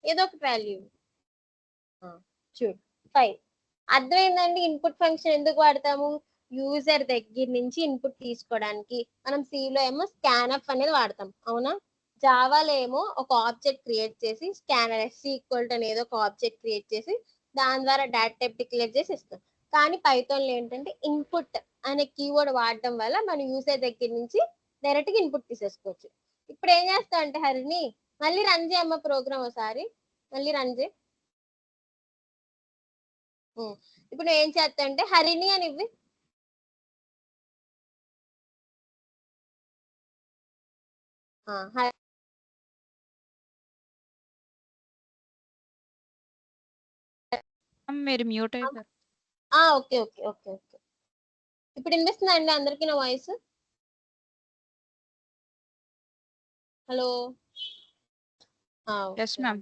ఏదో ఒక వాల్యూ చూడు 5. అర్థమైందండి ఇన్పుట్ ఫంక్షన్ ఎందుకు వాడతాము? యూజర్ దగ్గర నుంచి ఇన్పుట్ తీసుకోవడానికి. మనం C లో ఏమో స్కాన్ఎఫ్ అనేది వాడతాం, అవునా? జావాలో ఏమో ఒక ఆబ్జెక్ట్ క్రియేట్ చేసి స్కానర్ SC ఈక్వల్ టు అనేది ఒక ఆబ్జెక్ట్ క్రియేట్ చేసి దాని ద్వారా డేటా టైప్ డిక్లేర్ చేసి ఇస్తాం. కానీ పైథాన్ లో ఏంటంటే ఇన్పుట్ అనే కీవర్డ్ వాడడం వల్ల మనం యూజర్ దగ్గర నుంచి డైరెక్ట్ గా ఇన్పుట్ తీసేసుకోవచ్చు. ఇప్పుడు ఏం చేస్తా అంటే హరిని, మళ్ళీ రన్ చేయమ్మ ప్రోగ్రామ్ ఒకసారి, మళ్ళీ రన్ చేయి. ఇప్పుడు నువ్వు ఏం చేస్తా అంటే హరిణి అని ఇవ్వి. మీరు మ్యూట్ అయిపోయారు. Okay okay okay okay. ఇప్పుడు వినిపిస్తుందా అండి అందరికి నా voice? Hello. Yes ma'am.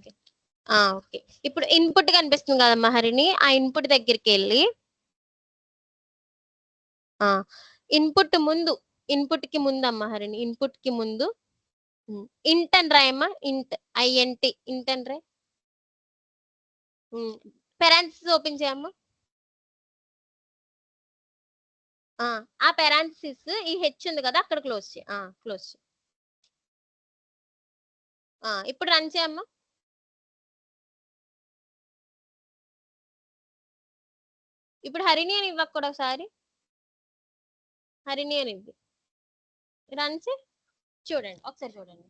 Okay. ఇప్పుడు ఇన్పుట్ కనిపిస్తుంది కదమ్మా హరిణి, ఆ ఇన్పుట్ దగ్గరికి వెళ్ళి ఇన్పుట్ కి ముందు అమ్మా హరిణి, ఇన్పుట్ కి ముందు ఇంట్ అని రాయమ్మా. ఇంట్ INT ఇంట్ అని రాయ్. పెరాన్సిస్ ఓపెన్ చేయమ్మా. ఆ పెరాన్సిస్ ఈ హెచ్ ఉంది కదా అక్కడ క్లోజ్ చేయి. క్లోజ్ చేయి. ఇప్పుడు రన్ చేయమ్మా. ఇప్పుడు హరిణి అని ఇవ్వక కూడా ఒకసారి, హరిణి అని ఇవ్వి. రన్ చేయి. చూడండి ఒకసారి చూడండి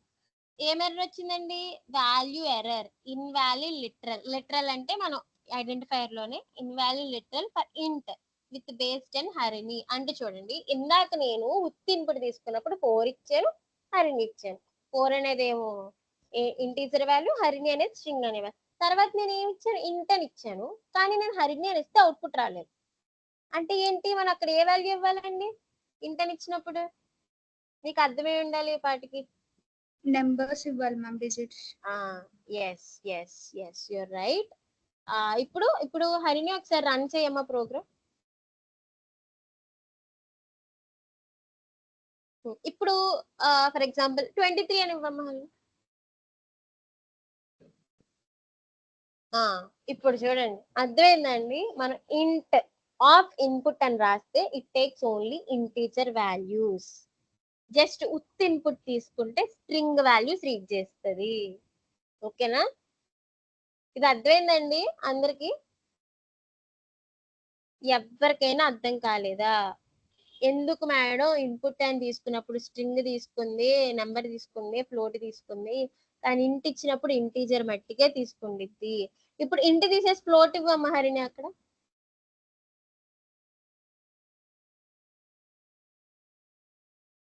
ఏం ఎర్రర్ వచ్చిందండి? Value error, invalid literal. Literal అంటే మనం ఐడెంటిఫైయర్ లోనే invalid literal for int with based and Harini అంటే చూడండి, ఇందాక నేను విత్ ఇన్పుట్ తీసుకున్నప్పుడు 4 ఇచ్చాను, హరిణి ఇచ్చాను. 4 అనేది ఏమో ఇంటీజర్ వాల్యూ, హరిణి అనేది స్ట్రింగ్ అనేవాళ్ళు. తర్వాత నేను ఏమి ఇచ్చాను? ఇంట్ అని ఇచ్చాను, కానీ నేను హరిణి అని ఇస్తే అవుట్పుట్ రాలేదు. అంటే ఏంటి, మనం అక్కడ ఏ వాల్యూ ఇవ్వాలండి ఇంట్ అని ఇచ్చినప్పుడు? నీకు అర్థమై ఉండాలి ఈ పాటికి. నెంబర్స్ ఇవ్వాలి ma'am, digits. Yes you're right. ఇప్పుడు హరిణి ఒకసారి రన్ చేయమ్మా ప్రోగ్రామ్. ఇప్పుడు ఫర్ ఎగ్జాంపుల్ 23 అని ఇవ్వమ్మా హరిణి. ఇప్పుడు చూడండి అర్థమైందండి, మనం ఇంట్ ఆఫ్ ఇన్పుట్ అని రాస్తే it takes only integer values. Just ఉత్ ఇన్పుట్ తీసుకుంటే స్ట్రింగ్ వాల్యూస్ రీడ్ చేస్తుంది. ఓకేనా? ఇది అర్థమైందండి అందరికి? ఎవరికైనా అర్థం కాలేదా? ఎందుకు మేడం ఇన్పుట్ అని తీసుకున్నప్పుడు స్ట్రింగ్ తీసుకుంది, నెంబర్ తీసుకుంది, ఫ్లోట్ తీసుకుంది, కానీ ఇంట్ ఇచ్చినప్పుడు ఇంటీజర్ మట్టికే తీసుకుండిద్ది. ఇప్పుడు ఇంటి తీసేసి ఫ్లోట్ ఇవ్వమ్మా హరిణి అక్కడ.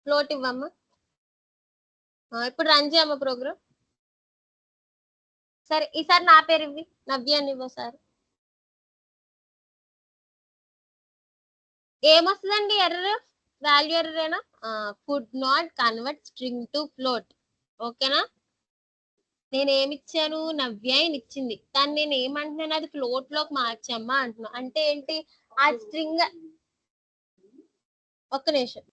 ఫ్లోట్ ఇవ్వమ్మా. ఇప్పుడు రన్ చేయమ్మా ప్రోగ్రామ్. సరే ఈసారి నా పేరు ఇవ్వి, నవ్య అని ఇవ్వసారి. ఏమొస్తుందండి ఎర్రర్? వాల్యూ ఎర్రరేనా? Could not convert string to float. ఓకేనా? నేను ఏమి ఇచ్చాను? నవ్య అని ఇచ్చింది, కానీ నేను ఏమంటున్నాను, అది ఫ్లోట్ లోకి మార్చమ్మా అంటున్నా. అంటే ఏంటి? ఆ స్ట్రింగ్, ఒక్క నిమిషం,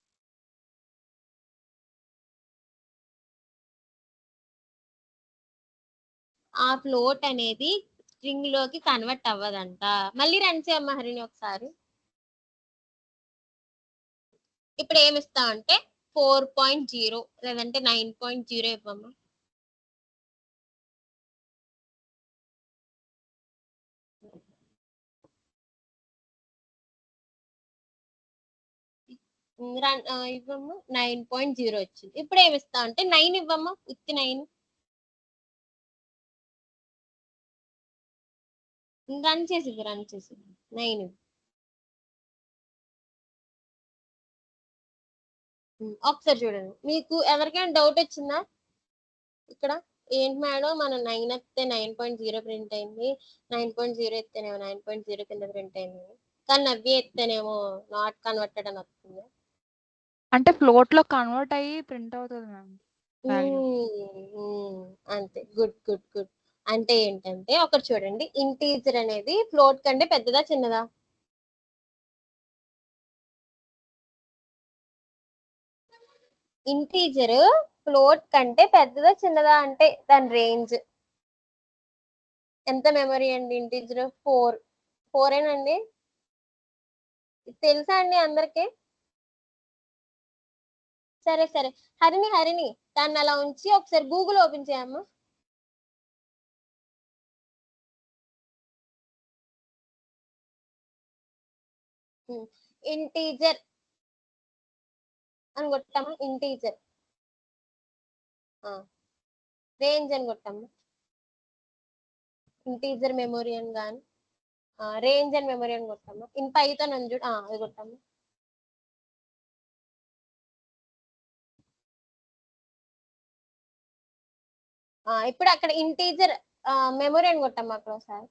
ఆ ఫ్లోట్ అనేది స్ట్రింగ్ లోకి కన్వర్ట్ అవ్వదంట. మళ్ళీ రన్ చేయమ్మా హరిణి ఒకసారి. ఇప్పుడు ఏమి ఇస్తామంటే 4.0 లేదంటే 9.0 ఇవ్వమ్మా. ఇవ్వమ్మా. 9.0 వచ్చింది. ఇప్పుడు ఏమి ఇస్తాం అంటే 9 ఇవ్వమ్మా, విత్ 9. రన్ చేసి 9. ఒకసారి చూడండి. మీకు ఎవరికైనా డౌట్ వచ్చిందా ఇక్కడ? ఏంటి మేడం మన 9 ఎత్తే 9.0 ప్రింట్ అయింది, 9.0 ఎత్తేనేమో 9.0 కింద ప్రింట్ అయింది, కానీ నవ్వి ఎత్తేనేమో నాట్ కన్వర్టెడ్ అని వస్తుంది. అంటే ఫ్లోట్ లో కన్వర్ట్ అయ్యి ప్రింట్ అవుతుంది మ్యామ్ వాల్యూ. అంతే. గుడ్. అంటే ఏంటంటే ఒకటి చూడండి, ఇంటీజర్ అనేది ఫ్లోట్ కంటే పెద్దదా చిన్నదా? ఇంటీజర్ ఫ్లోట్ కంటే పెద్దదా చిన్నదా అంటే దాని రేంజ్ ఎంత మెమరీ అండి? ఇంటీజర్ 4 ఏనండి? తెలుసా అండి అందరికి? సరే హరిణి దాన్ని అలా ఉంచి ఒకసారి గూగుల్ ఓపెన్ చేయమ్మా. ఇంటీజర్ అని కొట్టమ్మా. ఇంటీజర్ రేంజ్ అని కొట్టమ్మా. ఇంటీజర్ మెమరీ అని కానీ రేంజ్ అండ్ మెమరీ అని కొట్టమ్మా. ఇన్ పైథాన్ అని చూడు, అది కొట్టమ్మా. ఇప్పుడు అక్కడ ఇంటీజర్ మెమరీ అని కొట్టమ్మా అక్కడ ఒకసారి.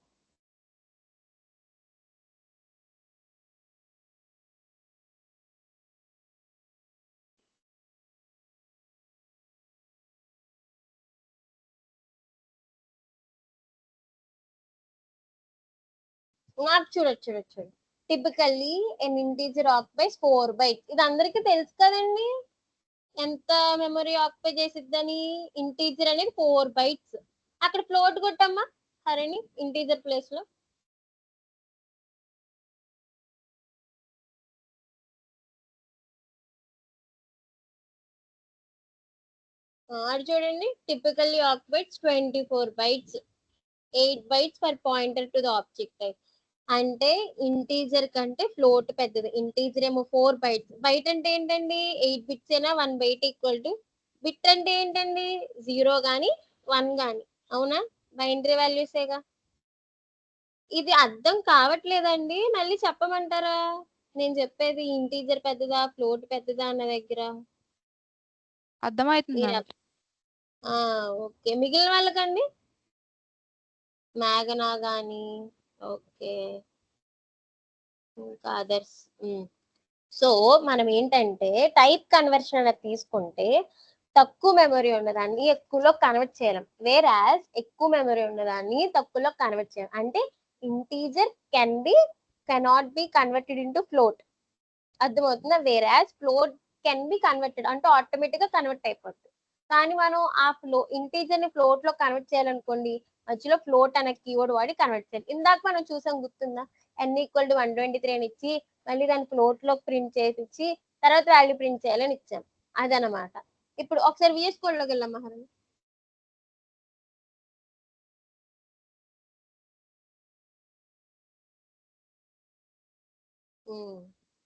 నాకు చూడొచ్చు. టిపికల్లీ ఎన్ ఇంటీజర్ ఆక్యుపైస్ 4 bytes. ఇది అందరికీ తెలుసు కదండి, ఎంత మెమరీ ఆక్యుపై చేసిద్దని. ఇంటీజర్ అనేది 4 bytes. అక్కడ ఫ్లోట్ కొట్టమ్మా హరిణి, ఇంటీజర్ ప్లేస్ లో. అది చూడండి, typically occupies 24 bytes, 8 bytes per pointer to the object type. అంటే ఇంటీజర్ కంటే ఫ్లోట్ పెద్దది. ఇంటీజర్ ఏమో 4 bytes. బైట్ అంటే ఏంటండి? 8 bits అయినా 1 byte ఈక్వల్ టు. బిట్ అంటే ఏంటండి? 0 గాని 1 గాని, అవునా? బైనరీ వాల్యూసేగా. ఇది అర్థం కావట్లేదండి, మళ్ళీ చెప్పమంటారా? నేను చెప్పేది ఇంటీజర్ పెద్దదా ఫ్లోట్ పెద్దదా అన్న దగ్గర అర్థమవుతుంది మీరు మ్యామ్. ఓకే. మిగిలిన వాళ్ళకండి? మేఘనా గాని, ఓకే, ఇంకా అదర్స్. సో మనం ఏంటంటే టైప్ కన్వర్షన్ అనేది తీసుకుంటే తక్కువ మెమరీ ఉన్నదాన్ని ఎక్కువలో కన్వర్ట్ చేయలేం, వేరాజ్ ఎక్కువ మెమరీ ఉన్నదాన్ని తక్కువలో కన్వర్ట్ చేయలేం. అంటే integer cannot be converted into float. అర్థమవుతుందా? వేరాజ్ ఫ్లోట్ కెన్ బి కన్వర్టెడ్ అంటే ఆటోమేటిక్ గా కన్వర్ట్ అయిపోతుంది. కానీ మనం ఆ ఇంటీజర్ ని ఫ్లోట్ లో కన్వర్ట్ చేయాలనుకోండి, మధ్యలో ఫ్లోట్ అనే కీవర్డ్ వాడి కన్వర్ట్ చేయాలి. ఇందాక మనం చూసాం, గుర్తుందా? n = 123 అని ఇచ్చి మళ్ళీ దాన్ని ఫ్లోట్ లో ప్రింట్ చేసి ఇచ్చి తర్వాత వాల్యూ ప్రింట్ చేయాలని ఇచ్చాం. అదనమాట. ఇప్పుడు ఒకసారి విఎస్ కోడ్ లోకి వెళ్ళాం మహారాణి.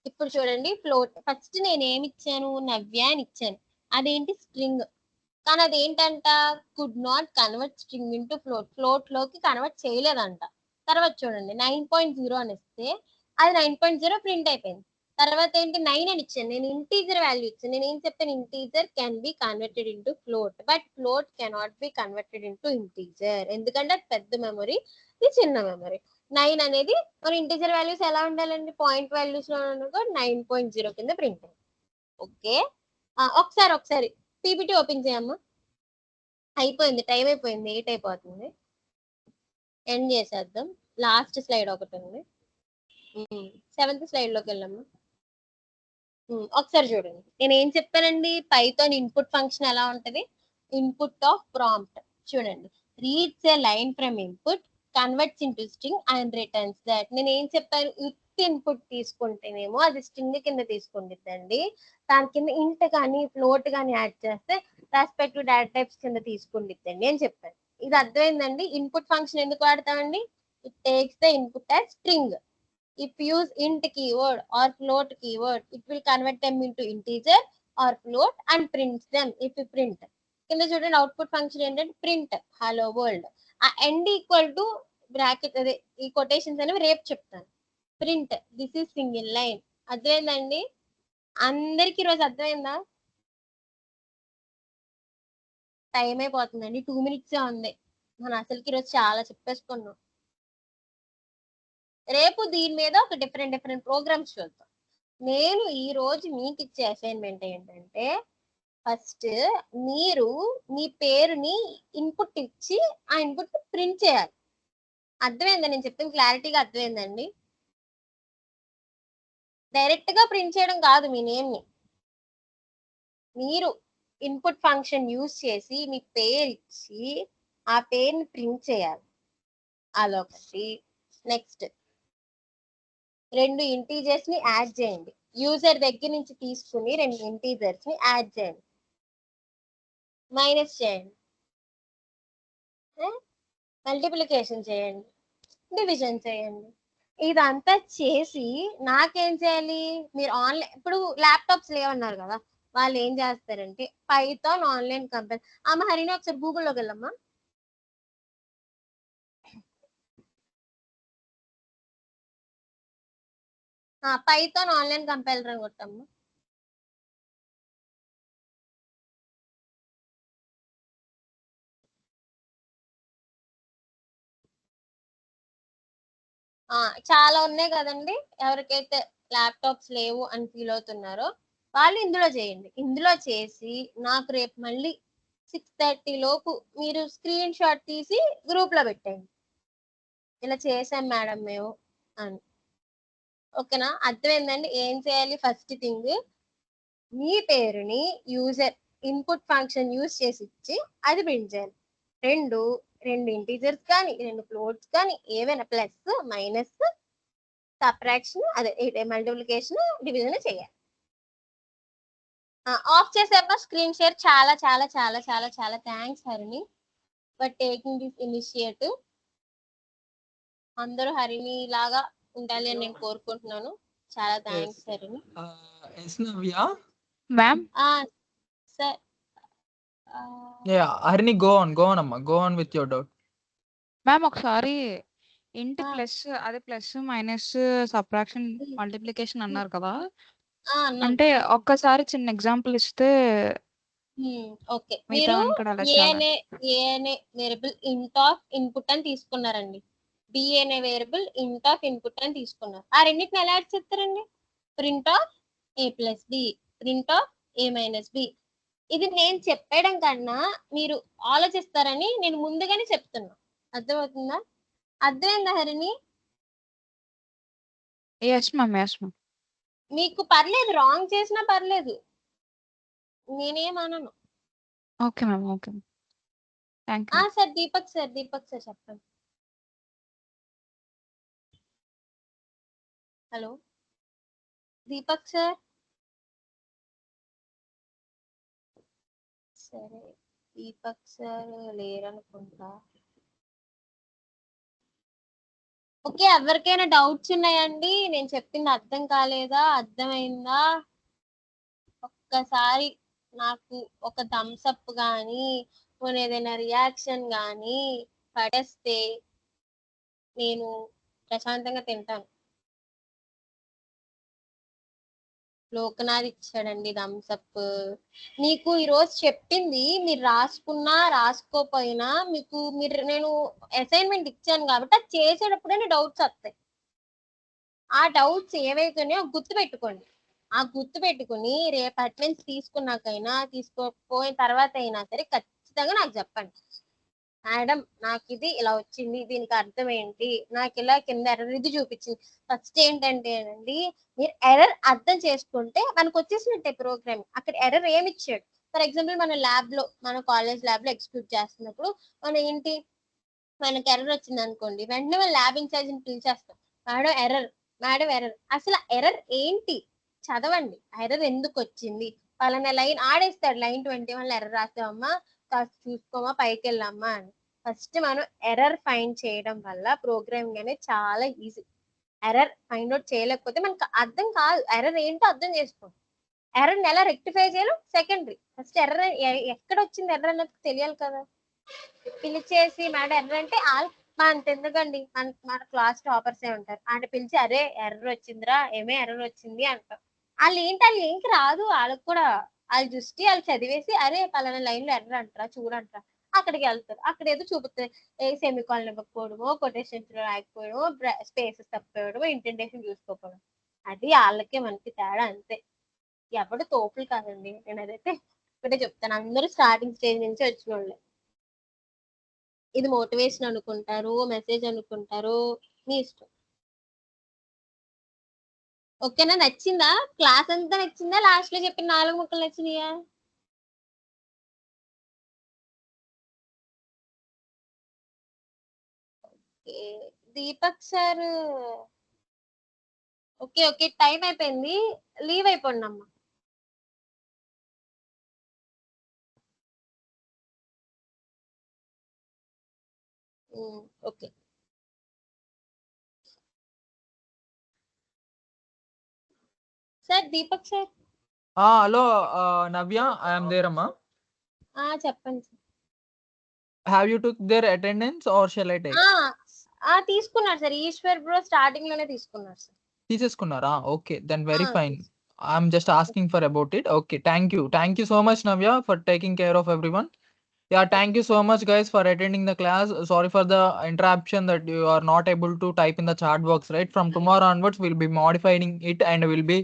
ఇప్పుడు చూడండి, ఫ్లోట్ ఫస్ట్ నేను ఏమి ఇచ్చాను? నవ్య అని ఇచ్చాను. అదేంటి? స్ట్రింగ్. కానీ అదేంటంట? Could not convert string into float లోకి కన్వర్ట్ చేయలేదంట. తర్వాత చూడండి 9.0 అని ఇస్తే అది 9.0 ప్రింట్ అయిపోయింది. తర్వాత ఏంటి? 9 అని ఇచ్చాను, నేను ఇంటీజర్ వాల్యూ ఇచ్చాను. నేను ఏం చెప్పాను? Integer can be converted into float, but float cannot be converted into integer. ఎందుకంటే అది పెద్ద మెమరీ, ఇది చిన్న మెమరీ. 9 అనేది మన ఇంటీజర్ వాల్యూస్ ఎలా ఉండాలండి? పాయింట్ వాల్యూస్ లో 9.0 కింద ప్రింట్ అయింది. ఓకే. ఒకసారి పీపీటీ ఓపెన్ చేయమ్మా. అయిపోయింది, టైం అయిపోయింది, 8 అయిపోతుంది. ఎండ్ చేసేద్దాం. లాస్ట్ స్లైడ్ ఒకటి ఉంది, 7th స్లైడ్ లోకి వెళ్ళమ్మా. ఒకసారి చూడండి, నేను ఏం చెప్పానండి? పైథాన్ ఇన్పుట్ ఫంక్షన్ ఎలా ఉంటది? Input of prompt. చూడండి, reads a line from input, converts into string and returns that. నేను ఏం చెప్పాను? ఇన్పుట్ తీసుకుంటేనేమో అది స్ట్రింగ్ కింద తీసుకుంటుందండి, దాని కింద ఇంట్ కానీ ఫ్లోట్ కానీ యాడ్ చేస్తే రెస్పెక్టివ్ డేటా టైప్స్ కింద తీసుకుంటుందండి అని చెప్పాను. ఇది అర్థమైందండి? ఇన్పుట్ ఫంక్షన్ ఎందుకు వాడతామండి? It takes the input as string. If use int keyword or float keyword, it will convert them into integer or float and prints them if you print. కింద చూడండి, output function ఏంటంటే print hello world. ఆ end equal to bracket అదే ఈ quotations అనేవి రేపు చెప్తాను. Print this is single line. అర్థమైందండి? అందరికి ఈరోజు అర్థమైందా? టైం అయిపోతుందండి, 2 minutes ఉంది. మనం అసలుకి ఈరోజు చాలా చెప్పేసుకున్నాం. రేపు దీని మీద ఒక డిఫరెంట్ ప్రోగ్రామ్స్ చూద్దాం. నేను ఈ రోజు మీకు ఇచ్చే అసైన్మెంట్ ఏంటంటే, ఫస్ట్ మీరు మీ పేరుని ఇన్పుట్ ఇచ్చి ఆ ఇన్పుట్ ప్రింట్ చేయాలి. అర్థమైందా? నేను చెప్పింది క్లారిటీగా అర్థమైందండి? డైరెక్ట్ గా ప్రింట్ చేయడం కాదు మీ నేమ్ ని. మీరు ఇన్పుట్ ఫంక్షన్ యూజ్ చేసి మీ పేరు ఇచ్చి ఆ పేరుని ప్రింట్ చేయాలి. అదొకటి. నెక్స్ట్ 2 ఇంటీజర్స్ ని యాడ్ చేయండి. యూజర్ దగ్గర నుంచి తీసుకుని 2 ఇంటీజర్స్ ని యాడ్ చేయండి, మైనస్ చేయండి, మల్టిప్లికేషన్ చేయండి, డివిజన్ చేయండి. ఇదంతా చేసి నాకేం చేయాలి? మీరు ఆన్లైన్ ఇప్పుడు ల్యాప్టాప్స్ లేవన్నారు కదా, వాళ్ళు ఏం చేస్తారంటే పైథాన్ ఆన్లైన్ కంపెనీ. అమ్మ హరిణి ఒకసారి గూగుల్లోకి వెళ్ళమ్మా. పైథాన్ ఆన్లైన్ కంపైలర్ అని కొట్టమ్మా. చాలా ఉన్నాయి కదండి. ఎవరికైతే ల్యాప్టాప్స్ లేవు అని ఫీల్ అవుతున్నారో వాళ్ళు ఇందులో చేయండి. ఇందులో చేసి నాకు రేపు మళ్ళీ 6:30 లోపు మీరు స్క్రీన్ షాట్ తీసి గ్రూప్ లో పెట్టండి, ఇలా చేసాం మేడం మేము అని. ఓకేనా? అర్థమైందండి? ఏం చేయాలి? ఫస్ట్ థింగ్ మీ పేరుని యూజర్ ఇన్పుట్ ఫంక్షన్ యూజ్ చేసి ఇచ్చి అది ప్రింట్ చేయాలి. రెండు ఇంటీజర్స్ కానీ 2 ఫ్లోట్స్ కానీ ఏవైనా ప్లస్ మైనస్ సబ్ట్రాక్షన్ అదే మల్టిప్లికేషన్ డివిజన్ చేయాలి. ఆఫ్ చేసాక స్క్రీన్ షేర్. చాలా చాలా చాలా చాలా చాలా thanks Harini for taking this initiative. అందరూ హరిణి లాగా ఉండాలి అని నేను కోరుకుంటున్నాను. చాలా thanks Harini. Yes Navya. Ma'am sir Harini go on అమ్మా, go on with your doubt. Ma'am ఒకసారి ఇంటి ప్లస్ అదే ప్లస్ మైనస్ సబ్ట్రాక్షన్ మల్టిప్లికేషన్ అన్నారు కదా, అంటే ఒక్కసారి చిన్న ఎగ్జాంపుల్ ఇస్తే. ఓకే, మీరు ఏ అనే వేరియబుల్ ఇంట్ ఆఫ్ ఇన్పుట్ అని తీసుకున్నారండి, బి అనే వేరియబుల్ ఇంట్ ఆఫ్ ఇన్పుట్ అని తీసుకున్నారు. ఆ రెండింటిని ఎలా యాడ్ చేస్తారండి? Print of A plus B, print of A minus B. ఇది నేను చెప్పడం కన్నా మీరు ఆలోచిస్తారని నేను ముందుగానే చెప్తున్నా. అర్థమవుతుందా? అర్థమైందా Harini? Yes ma'am, yes ma'am. మీకు పర్లేదు, రాంగ్ చేసినా పర్లేదు, నేనేమనను. Okay ma'am, okay. Thank you. Sir Deepak sir చెప్పండి. Hello Deepak sir. సరే, దీపక్ సార్ లేరనుకుంటా. ఓకే, ఎవరికైనా డౌట్స్ ఉన్నాయండి? నేను చెప్పింది అర్థం కాలేదా? అర్థమైందా? ఒక్కసారి నాకు ఒక థమ్స్ అప్ కానీ ఏదైనా రియాక్షన్ కానీ పడేస్తే నేను ప్రశాంతంగా తింటాను. లోకనాథ్ ఇచ్చాడండి థమ్స్ అప్. మీకు ఈరోజు చెప్పింది మీరు రాసుకున్నా రాసుకోపోయినా నేను అసైన్మెంట్ ఇచ్చాను కాబట్టి అది చేసేటప్పుడే డౌట్స్ వస్తాయి. ఆ డౌట్స్ ఏవైతున్నాయో గుర్తు పెట్టుకోండి. ఆ గుర్తు పెట్టుకుని రేపు అటెండెన్స్ తీసుకున్నాకైనా తీసుకోపోయిన తర్వాత అయినా సరే ఖచ్చితంగా నాకు చెప్పండి. మేడం నాకు ఇది ఇలా వచ్చింది, దీనికి అర్థం ఏంటి, నాకు ఇలా కింద ఎర్రర్ ఇది చూపించింది. ఫస్ట్ ఏంటంటే అండి, మీరు ఎర్రర్ అర్థం చేసుకుంటే మనకు వచ్చేసినట్టే ప్రోగ్రామ్. అక్కడ ఎర్రర్ ఏమి ఇచ్చాడు? ఫర్ ఎగ్జాంపుల్ మన కాలేజ్ ల్యాబ్ లో ఎగ్జిక్యూట్ చేస్తున్నప్పుడు మనకి ఎర్రర్ వచ్చింది అనుకోండి, వెంటనే మన ల్యాబ్ ఇన్ఛార్జిని పిలిచేస్తాం. మేడం ఎర్రర్, అసలు ఎర్రర్ ఏంటి చదవండి, ఎర్రర్ ఎందుకు వచ్చింది, పలానా లైన్ ఆడేస్తాడు, లైన్ 21 ఎర్రర్ రాసావమ్మా, కాస్త చూసుకోమా, పైకి వెళ్ళామ్మా అని. ఫస్ట్ మనం ఎర్రర్ ఫైండ్ చేయడం వల్ల ప్రోగ్రామింగ్ అనేది చాలా ఈజీ. ఎర్రర్ ఫైండ్ అవుట్ చేయలేకపోతే మనకు అర్థం కాదు, ఎర్రర్ ఏంటో అర్థం చేసుకోండి. ఎర్రర్ ఎలా రెక్టిఫై చేయాలో సెకండరీ. ఫస్ట్ ఎర్రర్ ఎక్కడ వచ్చింది ఎర్రర్ అన్నది తెలియాలి కదా. పిలిచేసి మేడం ఎర్రర్ అంటే అంతెందుకండి మన క్లాస్ టాపర్స్ ఏ ఉంటారు. ఆయన పిలిచి అరే ఎర్రర్ వచ్చిందిరా, ఏమే ఎర్రర్ వచ్చింది అంటారు. వాళ్ళు లింక్ రాదు వాళ్ళకి కూడా. వాళ్ళు దృష్టి వాళ్ళు చదివేసి అరే పలానా లైన్ లో ఎర్రర్ అంటారా చూడంటారా, అక్కడికి వెళ్తారు. అక్కడ ఏదో చూపుతారు, ఏ సెమికాలన్ ఇవ్వకపోవడమో, కొటేషన్ రాయకపోవడమో, స్పేసెస్ తప్పకపోవడమో, ఇంటెంటేషన్ చూసుకోకపోవడం. అది వాళ్ళకే మనకి తేడా అంతే. ఎవడు తోపులు కాదండి, నేను అదైతే ఒకటే చెప్తాను. అందరూ స్టార్టింగ్ స్టేజ్ నుంచి వచ్చిన వాళ్ళే. ఇది మోటివేషన్ అనుకుంటారు, మెసేజ్ అనుకుంటారు, మీ ఇష్టం. ఓకేనా? నచ్చిందా? క్లాస్ అంతా నచ్చిందా? లాస్ట్ లో చెప్పిన 4 ముక్కలు నచ్చినాయా? దీపక్ సార్ ఓకే టైం అయిపోయింది, లీవ్ అయిపోండి అమ్మా. Okay sir, Deepak sir. Hello Navya, I'm there అమ్మా. చెప్పండి సార్. Have you took their attendance or shall I take? తీసుకున్నారు సార్, ఈశ్వర్ బ్రో స్టార్టింగ్ లోనే తీసుకున్నారు సార్. తీసేసుకున్నారా? Okay, then very Ah, fine. I'm just asking for about it. Okay, thank you so much Navya for taking care of everyone. Yeah, thank you so much guys for attending the class. Sorry for the interruption that you are not able to type in the chat box, right? From tomorrow onwards, we'll be modifying it and we'll be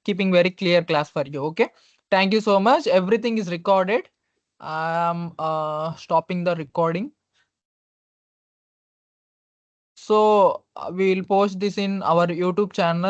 keeping very clear class for you. Okay, thank you so much. Everything is recorded. I'm stopping the recording. So we'll post this in our YouTube channel.